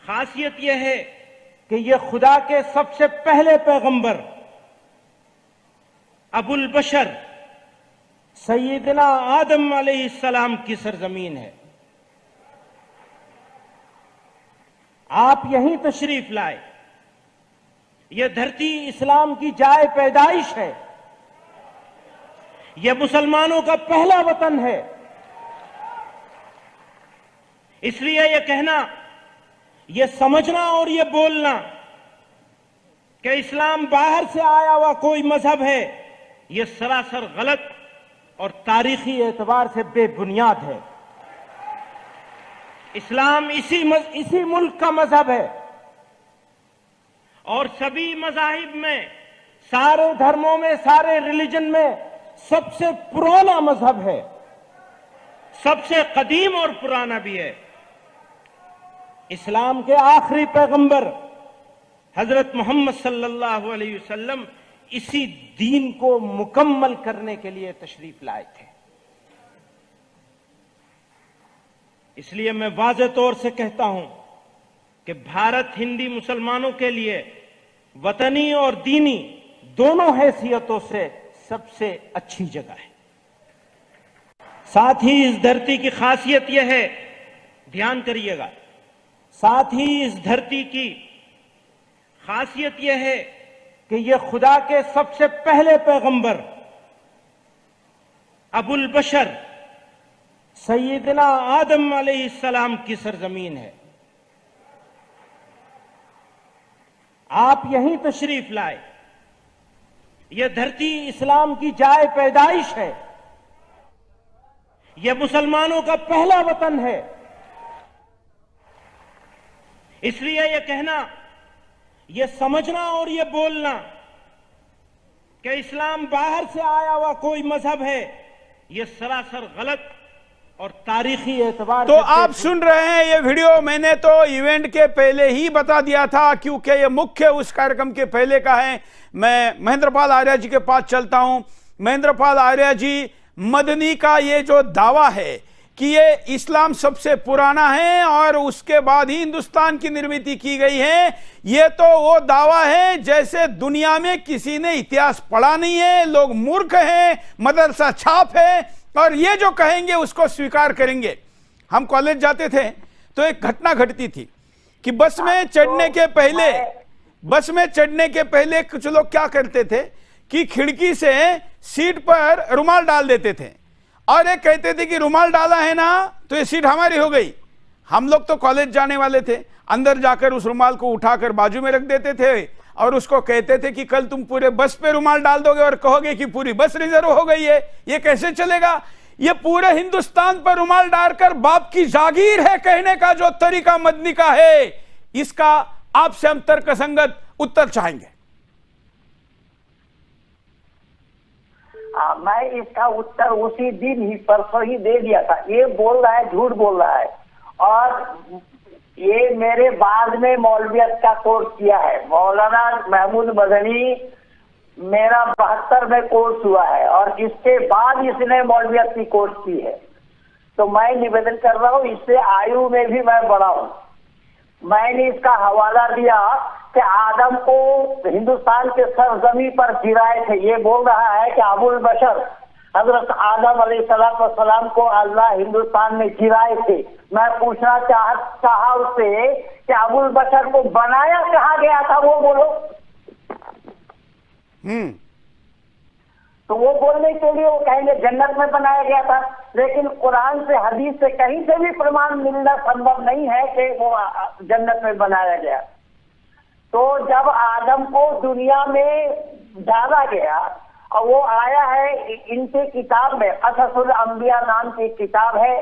खासियत यह है कि यह खुदा के सबसे पहले पैगंबर अबुल बशर सैयदना आदम अलैहिस्सलाम की सरजमीन है। आप यहीं तशरीफ लाए। यह धरती इस्लाम की जाए पैदाइश है। यह मुसलमानों का पहला वतन है। इसलिए यह कहना, यह समझना और यह बोलना कि इस्लाम बाहर से आया हुआ कोई मजहब है, यह सरासर गलत और तारीखी एतबार से बेबुनियाद है। इस्लाम इसी मुल्क का मजहब है और सभी मजाहिब में, सारे धर्मों में, सारे रिलीजन में सबसे पुराना मजहब है, सबसे कदीम और पुराना भी है। इस्लाम के आखिरी पैगंबर हजरत मोहम्मद सल्लल्लाहु अलैहि वसल्लम इसी दीन को मुकम्मल करने के लिए तशरीफ लाए थे। इसलिए मैं वाज़ेह तौर से कहता हूं कि भारत हिंदी मुसलमानों के लिए वतनी और दीनी दोनों हैसियतों से सबसे अच्छी जगह है। साथ ही इस धरती की खासियत यह है, ध्यान करिएगा, साथ ही इस धरती की खासियत यह है कि यह खुदा के सबसे पहले पैगंबर अबुल बशर सैयदना आदम अलैहिस्सलाम की सरजमीन है। आप यहीं तशरीफ लाए। यह धरती इस्लाम की जाए पैदाइश है। यह मुसलमानों का पहला वतन है। इसलिए यह कहना, यह समझना और यह बोलना कि इस्लाम बाहर से आया हुआ कोई मजहब है, यह सरासर गलत और तारीखी एतबार। तो आप सुन रहे हैं ये वीडियो, मैंने तो इवेंट के पहले ही बता दिया था, क्योंकि ये मुख्य उस कार्यक्रम के पहले का है। मैं महेंद्र पाल आर्य जी के पास चलता हूं। महेंद्र पाल आर्य जी, मदनी का ये जो दावा है कि ये इस्लाम सबसे पुराना है और उसके बाद ही हिंदुस्तान की निर्मित की गई है, ये तो वो दावा है जैसे दुनिया में किसी ने इतिहास पढ़ा नहीं है, लोग मूर्ख हैं, मदरसा छाप है और ये जो कहेंगे उसको स्वीकार करेंगे। हम कॉलेज जाते थे तो एक घटना घटती थी कि बस में चढ़ने के पहले कुछ लोग क्या करते थे कि खिड़की से सीट पर रुमाल डाल देते थे और एक कहते थे कि रुमाल डाला है ना तो ये सीट हमारी हो गई। हम लोग तो कॉलेज जाने वाले थे, अंदर जाकर उस रुमाल को उठाकर बाजू में रख देते थे और उसको कहते थे कि कल तुम पूरे बस पे रुमाल डाल दोगे और कहोगे कि पूरी बस रिजर्व हो गई है। ये कैसे चलेगा? ये पूरे हिंदुस्तान पर रुमाल डालकर बाप की जागीर है कहने का जो तरीका मदनी का है, इसका आपसे हम तर्कसंगत उत्तर चाहेंगे। मैं इसका उत्तर उसी दिन ही, परसों ही दे दिया था। ये बोल रहा है, झूठ बोल रहा है और ये मेरे बाद में मौलवियत का कोर्स किया है। मौलाना महमूद मदनी मेरा 72 में कोर्स हुआ है और इसके बाद इसने मौलवियत की कोर्स की है। तो मैं निवेदन कर रहा हूँ, इससे आयु में भी मैं बड़ा हूँ। मैंने इसका हवाला दिया कि आदम को हिंदुस्तान के सरजमी पर गिराए थे। ये बोल रहा है कि अबुल बशर हजरत आदम अलैहिस्सलाम को अल्लाह हिंदुस्तान में गिराए थे। मैं पूछना चाहा उससे कि अबुल बशर को बनाया कहाँ गया था, वो बोलो। तो वो बोलने के लिए वो कहेंगे जन्नत में बनाया गया था, लेकिन कुरान से, हदीस से कहीं से भी प्रमाण मिलना संभव नहीं है कि वो जन्नत में बनाया गया। तो जब आदम को दुनिया में डाला गया और वो आया है इनके किताब में, कससुल अंबिया नाम की किताब है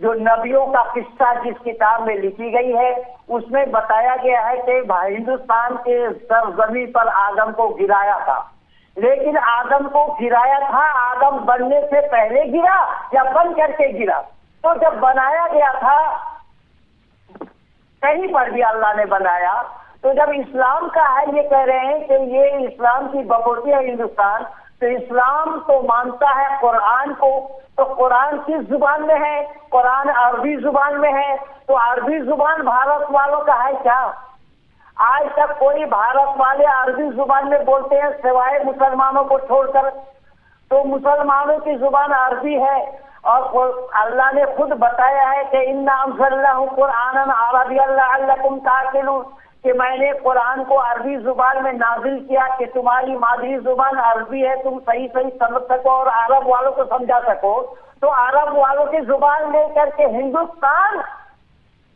जो नबियों का किस्सा जिस किताब में लिखी गई है, उसमें बताया गया है कि हिंदुस्तान के सरजमीन पर आदम को गिराया था। लेकिन आदम को गिराया था, आदम बनने से पहले गिरा या बन करके गिरा? तो जब बनाया गया था, कहीं पर भी अल्लाह ने बनाया, तो जब इस्लाम का है, ये कह रहे हैं कि ये इस्लाम की बपोती है हिंदुस्तान, तो इस्लाम तो मानता है कुरान को, तो कुरान किस जुबान में है? कुरान अरबी जुबान में है। तो अरबी जुबान भारत वालों का है क्या? आज तक कोई भारत वाले अरबी जुबान में बोलते हैं सिवाय मुसलमानों को छोड़कर? तो मुसलमानों की जुबान अरबी है और अल्लाह ने खुद बताया है कि इन्ना अंज़लनाहु कुरआनन अरबिय्यन लअल्लकुम ताक़िलून, कि मैंने कुरान को अरबी जुबान में नाजिल किया कि तुम्हारी मादरी जुबान अरबी है, तुम सही सही समझ सको और अरब वालों को समझा सको। तो अरब वालों की जुबान लेकर के हिंदुस्तान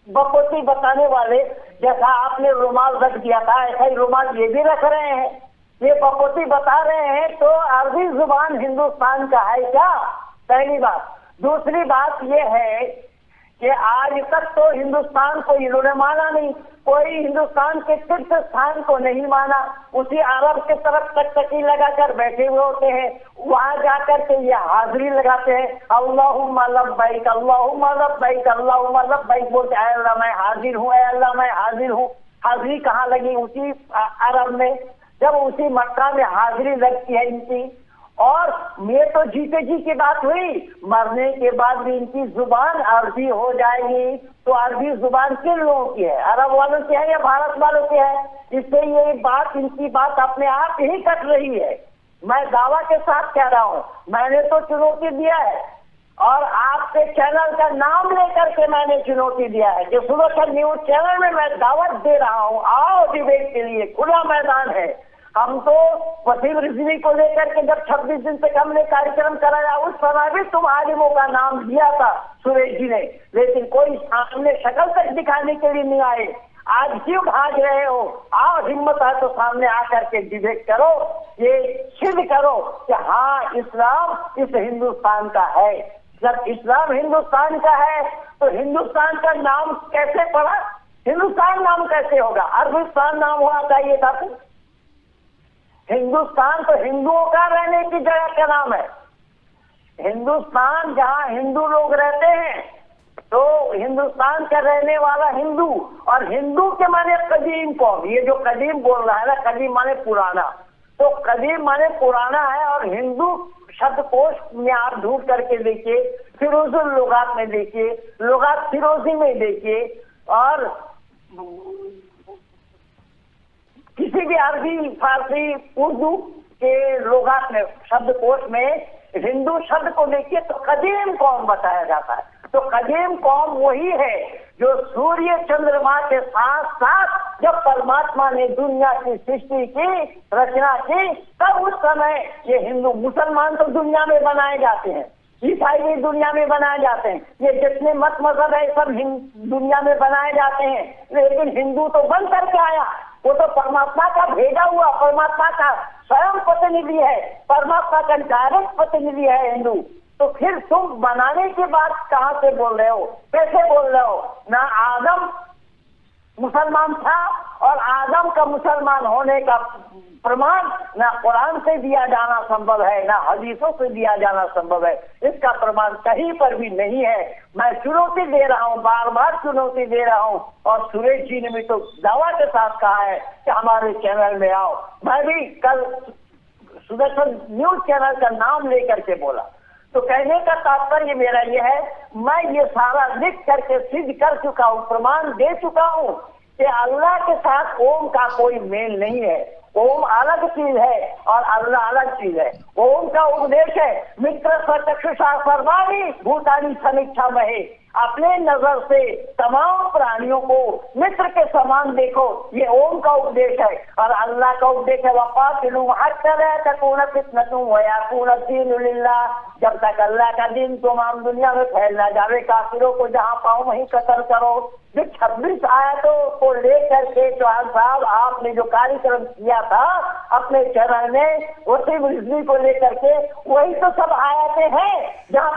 बपोती बताने वाले, जैसा आपने रुमाल रख दिया था ऐसा ही रुमाल ये भी रख रहे हैं, ये बपोती बता रहे हैं। तो अरबी जुबान हिंदुस्तान का है क्या? पहली बात। दूसरी बात ये है कि आज तक तो हिंदुस्तान को इन्होंने माना नहीं, कोई हिंदुस्तान के तीर्थ स्थान को नहीं माना, उसी अरब की तरफ टकटकी लगाकर बैठे हुए होते हैं, वहां जाकर के ये हाजिरी लगाते हैं, अल्लाहुम्मा लब्बैक अल्लाहुम्मा लब्बैक अल्लाहुम्मा लब्बैक बोलते हैं, अल्लाह मैं हाजिर हूँ, अल्लाह मैं हाजिर हूँ। हाजिरी कहाँ लगी? उसी अरब में, जब उसी मक्का में हाजिरी लगती है इनकी। और ये तो जीते जी की बात हुई, मरने के बाद भी इनकी जुबान अरबी हो जाएगी। तो अरबी जुबान किन लोगों की है? अरब वालों की है या भारत वालों की है? इससे ये बात, इनकी बात अपने आप ही कट रही है। मैं दावा के साथ कह रहा हूँ, मैंने तो चुनौती दिया है और आपके चैनल का नाम लेकर के मैंने चुनौती दिया है, जो सुदर्शन न्यूज चैनल में मैं दावत दे रहा हूँ, आओ डिबेट के लिए, खुला मैदान है। हम तो वसीम रिजवी को लेकर के जब 26 दिन तक हमने कार्यक्रम कराया, उस समय भी तुम आलिमों का नाम लिया था सुरेश जी ने, लेकिन कोई सामने शक्ल तक दिखाने के लिए नहीं आए। आज क्यों भाग रहे हो? आओ, हिम्मत है तो सामने आकर के डिबेट करो, ये सिद्ध करो कि हाँ इस्लाम इस हिंदुस्तान का है। जब इस्लाम हिंदुस्तान का है तो हिंदुस्तान का नाम कैसे पड़ा? हिंदुस्तान नाम कैसे होगा? अरबिस्तान नाम होना चाहिए था। हिंदुस्तान तो हिंदुओं का रहने की जगह का नाम है। हिंदुस्तान जहाँ हिंदू लोग रहते हैं, तो हिंदुस्तान का रहने वाला हिंदू, और हिंदू के माने कदीम कौम। ये जो कदीम बोल रहा है ना, कदीम माने पुराना, तो कदीम माने पुराना है। और हिंदू शब्दकोश में आप ढूंढ करके देखिए, फिरोजुल लुगात में देखिए, लुगात फिरोजी में देखिए, और किसी भी अरबी, फारसी, उर्दू के लुगात में, शब्दकोश में हिंदू शब्द को देखिए तो कदीम कौम बताया जाता है। तो कदीम कौम वही है जो सूर्य चंद्रमा के साथ साथ जब परमात्मा ने दुनिया की सृष्टि की, रचना की, तब उस समय ये हिंदू, मुसलमान तो दुनिया में बनाए जाते हैं, ईसाई भी दुनिया में बनाए जाते हैं, ये जितने मत मजहब है सब दुनिया में बनाए जाते हैं, लेकिन हिंदू तो बन करके आया। वो तो परमात्मा का भेजा हुआ, परमात्मा का स्वयं प्रतिनिधि है, परमात्मा का डायरेक्ट प्रतिनिधि है हिंदू। तो फिर तुम बनाने के बाद कहाँ से बोल रहे हो, कैसे बोल रहे हो? ना आदम मुसलमान था, और आदम का मुसलमान होने का प्रमाण ना कुरान से दिया जाना संभव है, ना हदीसों से दिया जाना संभव है। इसका प्रमाण कहीं पर भी नहीं है। मैं चुनौती दे रहा हूँ, बार बार चुनौती दे रहा हूँ, और सुरेश जी ने भी तो दावा के साथ कहा है कि हमारे चैनल में आओ। मैं भी कल सुदर्शन न्यूज चैनल का नाम लेकर के बोला। तो कहने का तात्पर्य मेरा यह है, मैं ये सारा लिख करके सिद्ध कर चुका हूँ, प्रमाण दे चुका हूँ कि अल्लाह के साथ ओम का कोई मेल नहीं है। ओम अलग चीज है और अल्लाह अलग चीज है। ओम का उपदेश है, मित्र स्वचक्षुषा सर्वाणि भूतानि समीक्षा महे। अपने नजर से तमाम प्राणियों को मित्र के समान देखो, ये ओम का उपदेश है। और अल्लाह का उपदेश है जब तक अल्लाह का दिन तमाम दुनिया में फैल ना जावे, काफिरों को जहां पाओ वहीं कत्ल करो। जो 26 आयतों को लेकर के चौहान साहब आपने जो कार्यक्रम किया था अपने चरण में, उसी बिजली को लेकर के, वही तो सब आयतें हैं।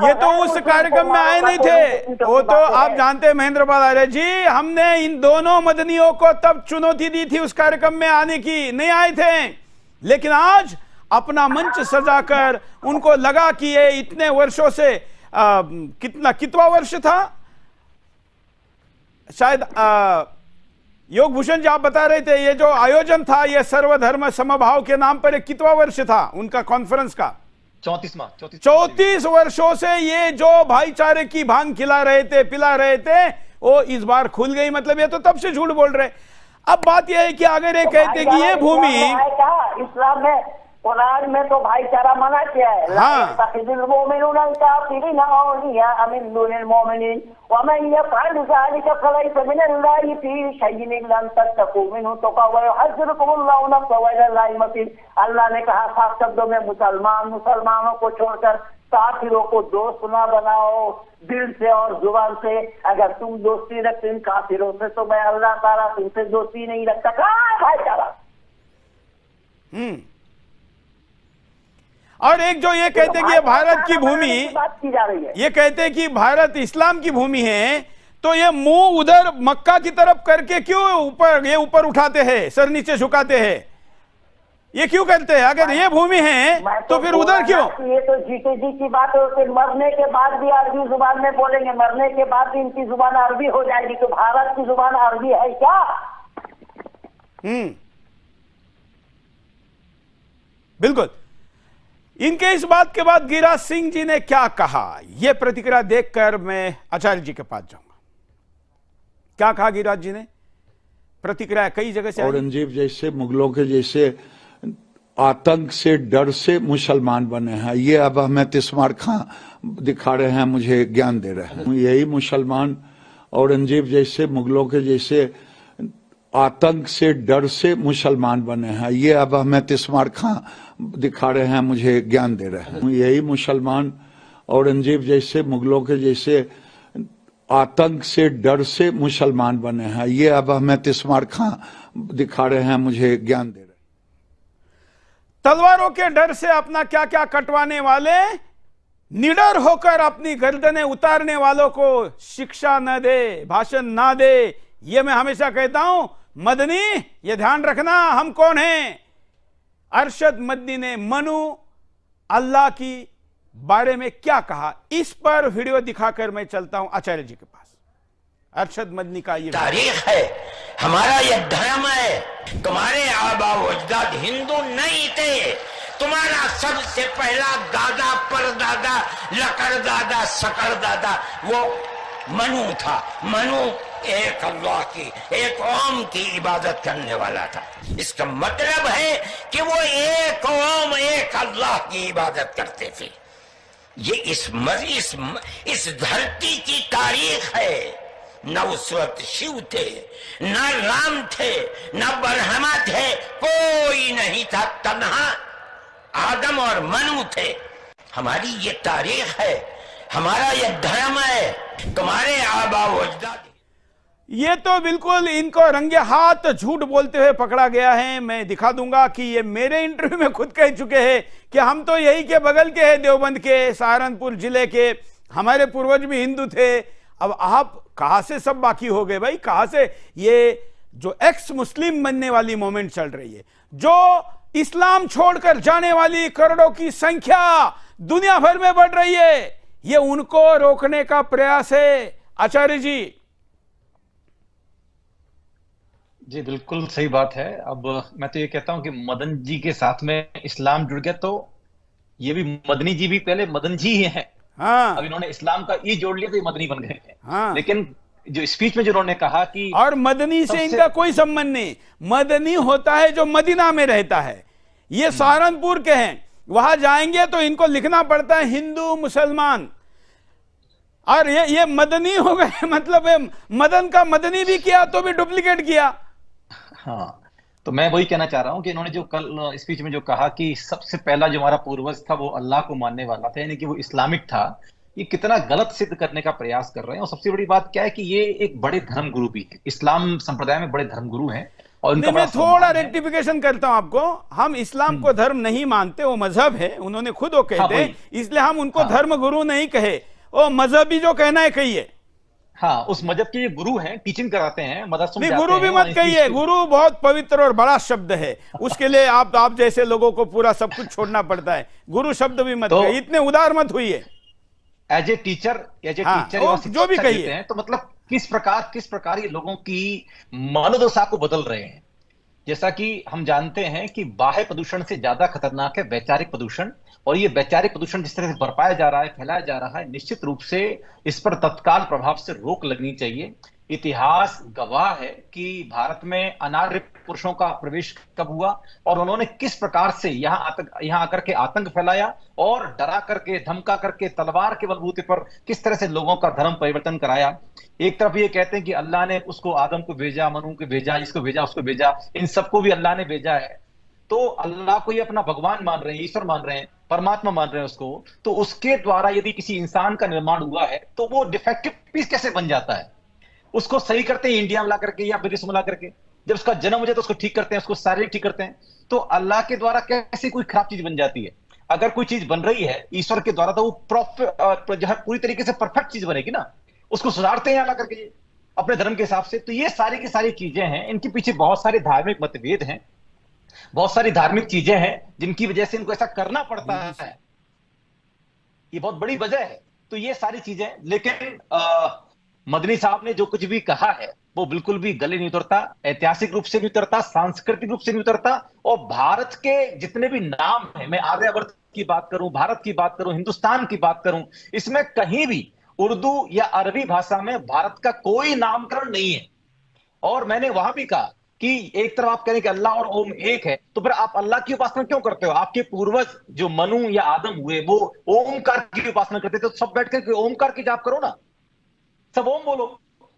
ये तो उस कार्यक्रम में आए नहीं थे, वो तो आप जानते हैं महेंद्र पाल आर्य जी, हमने इन दोनों मदनियों को तब चुनौती दी थी उस कार्यक्रम में आने की, नहीं आए थे। लेकिन आज अपना मंच सजाकर उनको लगा कि ये इतने वर्षों से कितवा वर्ष था शायद, योग भूषण जी आप बता रहे थे, ये जो आयोजन था ये सर्वधर्म समभाव के नाम पर एक कितवा वर्ष था उनका कॉन्फ्रेंस का? 34 वर्षों से ये जो भाईचारे की भांग खिला रहे थे, पिला रहे थे, वो इस बार खुल गई। मतलब ये तो तब से झूठ बोल रहे। अब बात यह है कि अगर ये कहते कि ये भूमि इस्लाम में, कुरान में तो भाईचारा मना किया है। अल्लाह ने कहा साफ शब्दों में, मुसलमानों को छोड़कर काफिरों को दोस्त ना बनाओ दिल से और जुबान से। अगर तुम दोस्ती रखते इन काफिरों से तो मैं अल्लाह ताला तुमसे दोस्ती नहीं रखता। कहाँ है भाईचारा? और एक जो ये कहते कि ये भारत की भूमि, बात की जा रही है, ये कहते कि भारत इस्लाम की भूमि है, तो ये मुंह उधर मक्का की तरफ करके क्यों ऊपर उठाते हैं, सर नीचे झुकाते हैं, ये क्यों करते हैं? अगर ये भूमि है तो फिर उधर क्यों? ये तो जीते जी की बात है, मरने के बाद भी अरबी जुबान में बोलेंगे, मरने के बाद भी इनकी जुबान अरबी हो जाएगी। तो भारत की जुबान अरबी है क्या? बिल्कुल। इनके इस बात के बाद गिरिराज सिंह जी ने क्या कहा, यह प्रतिक्रिया देखकर मैं आचार्य जी के पास जाऊंगा। क्या कहा गिरिराज जी ने? प्रतिक्रिया कई जगह से, औरंगजेब जैसे, मुगलों के जैसे आतंक से, डर से मुसलमान बने हैं, ये अब हमें तिस्मार खां दिखा रहे हैं, मुझे ज्ञान दे रहे हैं। यही मुसलमान औरंगजेब जैसे, मुगलों के जैसे आतंक से, डर से मुसलमान बने हैं, ये अब हमें तिस्मार खां दिखा रहे हैं, मुझे ज्ञान दे रहे हैं। यही मुसलमान औरंगजेब जैसे, मुगलों के जैसे आतंक से, डर से मुसलमान बने हैं, ये अब हमें तिस्मार खां दिखा रहे हैं, मुझे ज्ञान दे रहे हैं। तलवारों के डर से अपना क्या क्या कटवाने वाले, निडर होकर अपनी गर्दनें उतारने वालों को शिक्षा न दे, भाषण ना दे। ये मैं हमेशा कहता हूं, मदनी ये ध्यान रखना हम कौन हैं। अरशद मदनी ने मनु अल्लाह की बारे में क्या कहा, इस पर वीडियो दिखाकर मैं चलता हूं आचार्य जी के पास। अरशद मदनी का ये तारीख है, हमारा ये धर्म है। तुम्हारे आबा वजदाद हिंदू नहीं थे, तुम्हारा सबसे पहला दादा, परदादा, लकड़दादा, सकड़दादा वो मनु था। मनु एक अल्लाह की, एक ओम की इबादत करने वाला था। इसका मतलब है कि वो एक ओम, एक अल्लाह की इबादत करते थे। ये इस धरती की तारीख है। न उस वक्त शिव थे, न राम थे, न ब्रह्मा थे, कोई नहीं था, तन्हा आदम और मनु थे। हमारी ये तारीख है, हमारा ये धर्म है। तुम्हारे आबा वजदाद, ये तो बिल्कुल इनको रंगे हाथ झूठ बोलते हुए पकड़ा गया है। मैं दिखा दूंगा कि ये मेरे इंटरव्यू में खुद कह चुके हैं कि हम तो यही के बगल के हैं, देवबंद के, सहारनपुर जिले के, हमारे पूर्वज भी हिंदू थे। अब आप कहां से सब बाकी हो गए भाई? कहां से ये जो एक्स मुस्लिम बनने वाली मूवमेंट चल रही है, जो इस्लाम छोड़कर जाने वाली करोड़ों की संख्या दुनिया भर में बढ़ रही है, ये उनको रोकने का प्रयास है। आचार्य जी जी बिल्कुल सही बात है। अब मैं तो ये कहता हूं कि मदन जी के साथ में इस्लाम जुड़ गया, तो ये भी मदनी जी भी पहले मदन जी ही हैं। हाँ। अब इन्होंने इस्लाम का ई जोड़ लिया तो ये मदनी बन गए। हाँ। लेकिन जो स्पीच में जो उन्होंने कहा कि, और मदनी से इनका कोई संबंध नहीं। मदनी होता है जो मदीना में रहता है। ये सहारनपुर के हैं, वहां जाएंगे तो इनको लिखना पड़ता है हिंदू मुसलमान। और ये मदनी हो गए, मतलब मदन का मदनी भी किया तो भी डुप्लीकेट किया। हाँ, तो मैं वही कहना चाह रहा हूँ कि इन्होंने जो कल स्पीच में जो कहा कि सबसे पहला जो हमारा पूर्वज था वो अल्लाह को मानने वाला था, यानी कि वो इस्लामिक था, ये कितना गलत सिद्ध करने का प्रयास कर रहे हैं। और सबसे बड़ी बात क्या है कि ये एक बड़े धर्मगुरु भी है, इस्लाम संप्रदाय में बड़े धर्मगुरु हैं और उनका मैं थोड़ा रेक्टिफिकेशन करता हूं आपको, हम इस्लाम को धर्म नहीं मानते, वो मजहब है, उन्होंने खुद वो कहते हैं, इसलिए हम उनको धर्म गुरु नहीं कहे, वो मजहबी जो कहना है कहिए। हाँ, उस मजहब के ये गुरु हैं, टीचिंग कराते हैं, मदरसों में गुरु भी मत कहिए, गुरु बहुत पवित्र और बड़ा शब्द है, उसके लिए आप जैसे लोगों को पूरा सब कुछ छोड़ना पड़ता है, गुरु शब्द भी मत कहिए, इतने उदार मत हुई एज ए टीचर जो भी कहिए हैं। तो मतलब किस प्रकार ये लोगों की मनोदशा को बदल रहे हैं। जैसा कि हम जानते हैं कि बाह्य प्रदूषण से ज्यादा खतरनाक है वैचारिक प्रदूषण, और ये वैचारिक प्रदूषण जिस तरह से बरपाया जा रहा है, फैलाया जा रहा है, निश्चित रूप से इस पर तत्काल प्रभाव से रोक लगनी चाहिए। इतिहास गवाह है कि भारत में अनार्य पुरुषों का प्रवेश कब हुआ और उन्होंने किस प्रकार से यहाँ आकर के आतंक फैलाया और डरा करके, धमका करके, तलवार के बलबूते पर किस तरह से लोगों का धर्म परिवर्तन कराया। एक तरफ ये कहते हैं कि अल्लाह ने उसको आदम को भेजा, मनु को भेजा, इसको भेजा, उसको भेजा, इन सबको भी अल्लाह ने भेजा है। तो अल्लाह को ये अपना भगवान मान रहे हैं, ईश्वर मान रहे हैं, परमात्मा मान रहे हैं उसको, तो उसके द्वारा यदि किसी इंसान का निर्माण हुआ है तो वो डिफेक्टिव पीस कैसे बन जाता है? उसको सही करते हैं इंडिया में ला करके या विदेश में ला करके, जब उसका जन्म हो जाए तो उसको ठीक करते हैं, उसको शारीरिक ठीक करते हैं। तो अल्लाह के द्वारा कैसे कोई खराब चीज बन जाती है? अगर कोई चीज बन रही है ईश्वर के द्वारा तो वो जो है पूरी तरीके से परफेक्ट चीज बनेगी ना, उसको सुधारते हैं अल्लाह करके अपने धर्म के हिसाब से। तो ये सारी की सारी चीजें हैं, इनके पीछे बहुत सारे धार्मिक मतभेद हैं, बहुत सारी धार्मिक चीजें हैं जिनकी वजह से इनको ऐसा करना पड़ता है, ये बहुत बड़ी वजह है। तो ये सारी चीजें, लेकिन मदनी साहब ने जो कुछ भी कहा है वो बिल्कुल भी गले नहीं उतरता, ऐतिहासिक रूप से नहीं उतरता, सांस्कृतिक रूप से नहीं उतरता। और भारत के जितने भी नाम हैं, मैं आर्यावर्त की बात करूं, भारत की बात करूं, हिंदुस्तान की बात करूं, इसमें कहीं भी उर्दू या अरबी भाषा में भारत का कोई नामकरण नहीं है। और मैंने वहां भी कहा कि एक तरफ आप कह रहे हैं कि अल्लाह और ओम एक है, तो फिर आप अल्लाह की उपासना क्यों करते हो? आपके पूर्वज जो मनु या आदम हुए वो ओमकार की उपासना करते थे, तो सब बैठ कर ओमकार की जाप करो ना, सब ओम बोलो,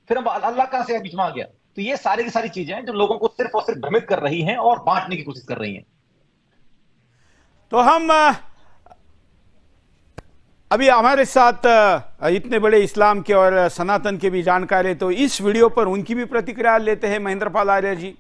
फिर हम अल्लाह कहां से बीच में आ गया? तो ये सारी की सारी चीजें हैं जो लोगों को सिर्फ और सिर्फ भ्रमित कर रही हैं और बांटने की कोशिश कर रही हैं। तो हम अभी हमारे साथ इतने बड़े इस्लाम के और सनातन के भी जानकार है, तो इस वीडियो पर उनकी भी प्रतिक्रिया लेते हैं महेंद्र पाल आर्य जी।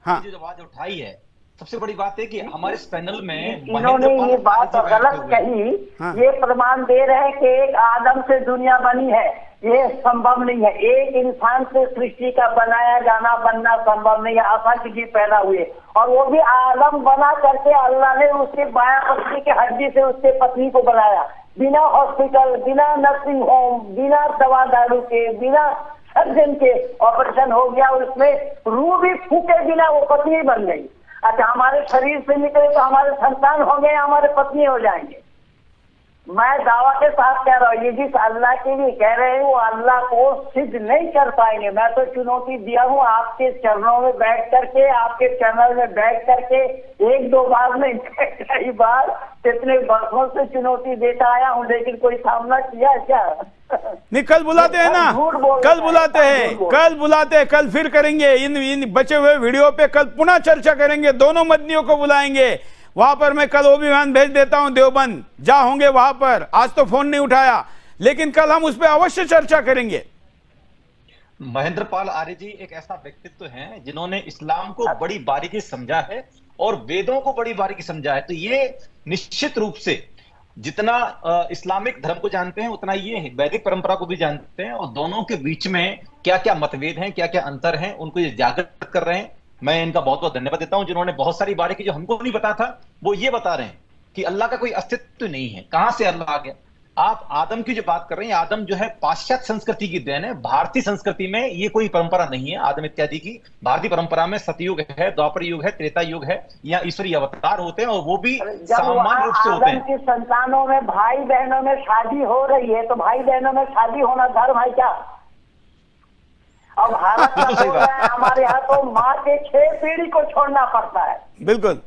हाँ, जो आवाज उठाई है, सबसे बड़ी बात है कि हमारे इस पैनल में इन्होंने ये बात गलत कही। हाँ। ये प्रमाण दे रहे हैं कि एक आदम से दुनिया बनी है, ये संभव नहीं है। एक इंसान से सृष्टि का बनाया जाना बनना संभव नहीं है। असंख्य जीव पैदा हुए और वो भी आदम बना करके अल्लाह ने उसके बायां पत्नी के हड्डी से उसके पत्नी को बनाया, बिना हॉस्पिटल, बिना नर्सिंग होम, बिना दवा दारू के, बिना सर्जन के ऑपरेशन हो गया और उसमें रूह भी फूके बिना वो पत्नी बन गई। अच्छा, हमारे शरीर से निकले तो हमारे संतान हो गए, हमारे पत्नी हो जाएंगे। मैं दावा के साथ कह रहा हूँ, ये जिस अल्लाह के लिए कह रहे हैं वो अल्लाह को सिद्ध नहीं कर पाएंगे। मैं तो चुनौती दिया हूँ आपके चरणों में बैठ करके, आपके चैनल में बैठ करके, एक दो बार नहीं, कई बार कितने वर्षों से चुनौती देता आया हूँ, लेकिन कोई सामना किया क्या? नहीं, कल बुलाते हैं ना, कल बुलाते हैं, कल फिर करेंगे इन बचे हुए वीडियो पे, कल पुनः चर्चा करेंगे, दोनों मदनियों को बुलाएंगे वहां पर। मैं कल वो भी बयान भेज देता हूं देवबंद, जा होंगे वहां पर। आज तो फोन नहीं उठाया, लेकिन कल हम उस पर अवश्य चर्चा करेंगे। महेंद्र पाल आर्य जी एक ऐसा व्यक्तित्व है जिन्होंने इस्लाम को बड़ी बारीकी समझा है और वेदों को बड़ी बारीकी समझा है। तो ये निश्चित रूप से जितना इस्लामिक धर्म को जानते हैं उतना ये वैदिक परंपरा को भी जानते हैं, और दोनों के बीच में क्या क्या मतभेद हैं, क्या क्या अंतर हैं, उनको ये जागृत कर रहे हैं। मैं इनका बहुत बहुत धन्यवाद देता हूं जिन्होंने बहुत सारी बारीकी जो हमको नहीं पता था वो ये बता रहे हैं कि अल्लाह का कोई अस्तित्व नहीं है, कहां से अल्लाह आ गया। आप आदम की जो बात कर रहे हैं, आदम जो है पाश्चात्य संस्कृति की देन है, भारतीय संस्कृति में ये कोई परंपरा नहीं है आदम इत्यादि की। भारतीय परंपरा में सतयुग है, द्वापर युग है, त्रेता युग है, या ईश्वरीय अवतार होते हैं और वो भी सामान्य रूप से होते हैं। आदम की संतानों में भाई बहनों में शादी हो रही है, तो भाई बहनों में शादी होना धर्म है क्या? और भारत में हो रहा है, हमारे यहाँ तो माँ के 6 पीढ़ी को छोड़ना पड़ता है। बिल्कुल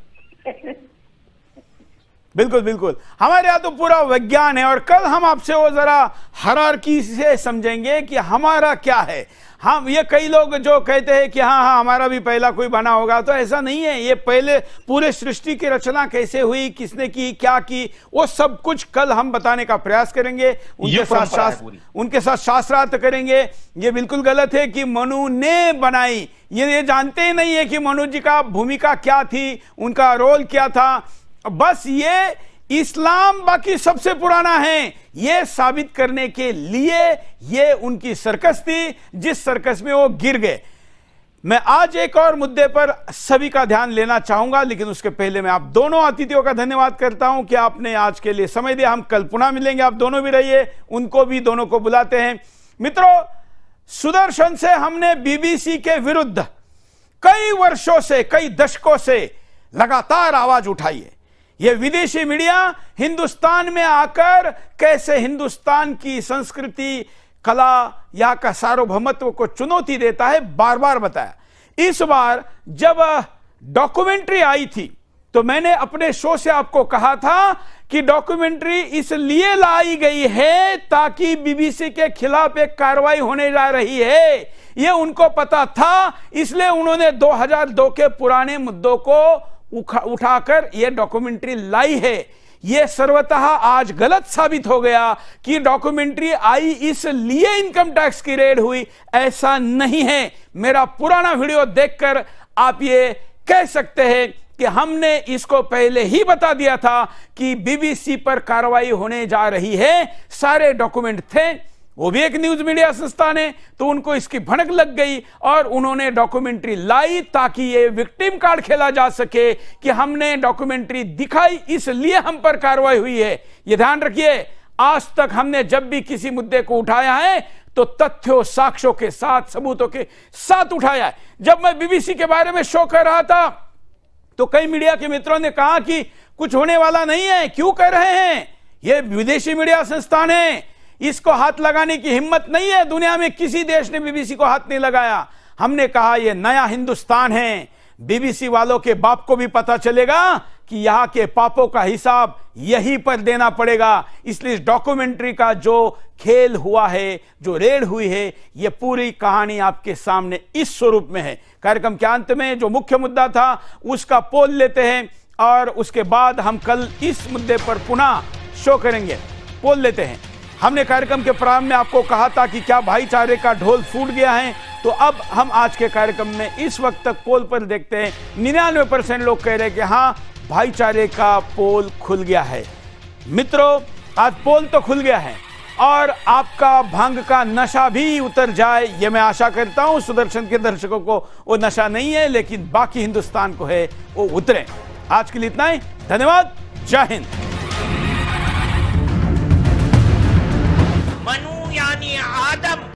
बिल्कुल बिल्कुल, हमारे यहाँ तो पूरा विज्ञान है। और कल हम आपसे वो जरा हायरार्की से समझेंगे कि हमारा क्या है। हम ये कई लोग जो कहते हैं कि हाँ हाँ हमारा भी पहला कोई बना होगा, तो ऐसा नहीं है। ये पहले पूरे सृष्टि की रचना कैसे हुई, किसने की, क्या की, वो सब कुछ कल हम बताने का प्रयास करेंगे। उनके साथ शास्त्रार्थ करेंगे। ये बिल्कुल गलत है कि मनु ने बनाई, ये जानते ही नहीं है कि मनु जी का भूमिका क्या थी, उनका रोल क्या था। बस ये इस्लाम बाकी सबसे पुराना है, ये साबित करने के लिए ये उनकी सर्कस थी, जिस सर्कस में वो गिर गए। मैं आज एक और मुद्दे पर सभी का ध्यान लेना चाहूंगा, लेकिन उसके पहले मैं आप दोनों अतिथियों का धन्यवाद करता हूं कि आपने आज के लिए समय दिया। हम कल पुनः मिलेंगे, आप दोनों भी रहिए, उनको भी, दोनों को बुलाते हैं। मित्रों, सुदर्शन से हमने बीबीसी के विरुद्ध कई वर्षों से, कई दशकों से लगातार आवाज उठाई है। यह विदेशी मीडिया हिंदुस्तान में आकर कैसे हिंदुस्तान की संस्कृति, कला, या का सार्वभौमत्व को चुनौती देता है, बार बार बताया। इस बार जब डॉक्यूमेंट्री आई थी तो मैंने अपने शो से आपको कहा था कि डॉक्यूमेंट्री इसलिए लाई गई है ताकि बीबीसी के खिलाफ एक कार्रवाई होने जा रही है। यह उनको पता था, इसलिए उन्होंने 2002 के पुराने मुद्दों को उठाकर यह डॉक्यूमेंट्री लाई है। यह सर्वतः आज गलत साबित हो गया कि डॉक्यूमेंट्री आई इसलिए इनकम टैक्स की रेड हुई, ऐसा नहीं है। मेरा पुराना वीडियो देखकर आप ये कह सकते हैं कि हमने इसको पहले ही बता दिया था कि बीबीसी पर कार्रवाई होने जा रही है। सारे डॉक्यूमेंट थे, वो भी एक न्यूज मीडिया संस्थान है, तो उनको इसकी भनक लग गई और उन्होंने डॉक्यूमेंट्री लाई ताकि ये विक्टिम कार्ड खेला जा सके कि हमने डॉक्यूमेंट्री दिखाई इसलिए हम पर कार्रवाई हुई है। ये ध्यान रखिए, आज तक हमने जब भी किसी मुद्दे को उठाया है तो तथ्यों, साक्ष्यों के साथ, सबूतों के साथ उठाया है। जब मैं बीबीसी के बारे में शो कर रहा था तो कई मीडिया के मित्रों ने कहा कि कुछ होने वाला नहीं है, क्यों कर रहे हैं, यह विदेशी मीडिया संस्थान है, इसको हाथ लगाने की हिम्मत नहीं है। दुनिया में किसी देश ने बीबीसी को हाथ नहीं लगाया। हमने कहा यह नया हिंदुस्तान है, बीबीसी वालों के बाप को भी पता चलेगा कि यहां के पापों का हिसाब यहीं पर देना पड़ेगा। इसलिए इस डॉक्यूमेंट्री का जो खेल हुआ है, जो रेड हुई है, यह पूरी कहानी आपके सामने इस स्वरूप में है। कार्यक्रम के अंत में जो मुख्य मुद्दा था उसका पोल लेते हैं और उसके बाद हम कल इस मुद्दे पर पुनः शो करेंगे। पोल लेते हैं। हमने कार्यक्रम के प्रारंभ में आपको कहा था कि क्या भाईचारे का ढोल फूट गया है, तो अब हम आज के कार्यक्रम में इस वक्त तक पोल पर देखते हैं। 99% लोग कह रहे हैं कि हाँ, भाईचारे का पोल खुल गया है। मित्रों, आज पोल तो खुल गया है और आपका भांग का नशा भी उतर जाए, यह मैं आशा करता हूं। सुदर्शन के दर्शकों को वो नशा नहीं है, लेकिन बाकी हिंदुस्तान को है, वो उतरे। आज के लिए इतना ही, धन्यवाद, जय हिंद।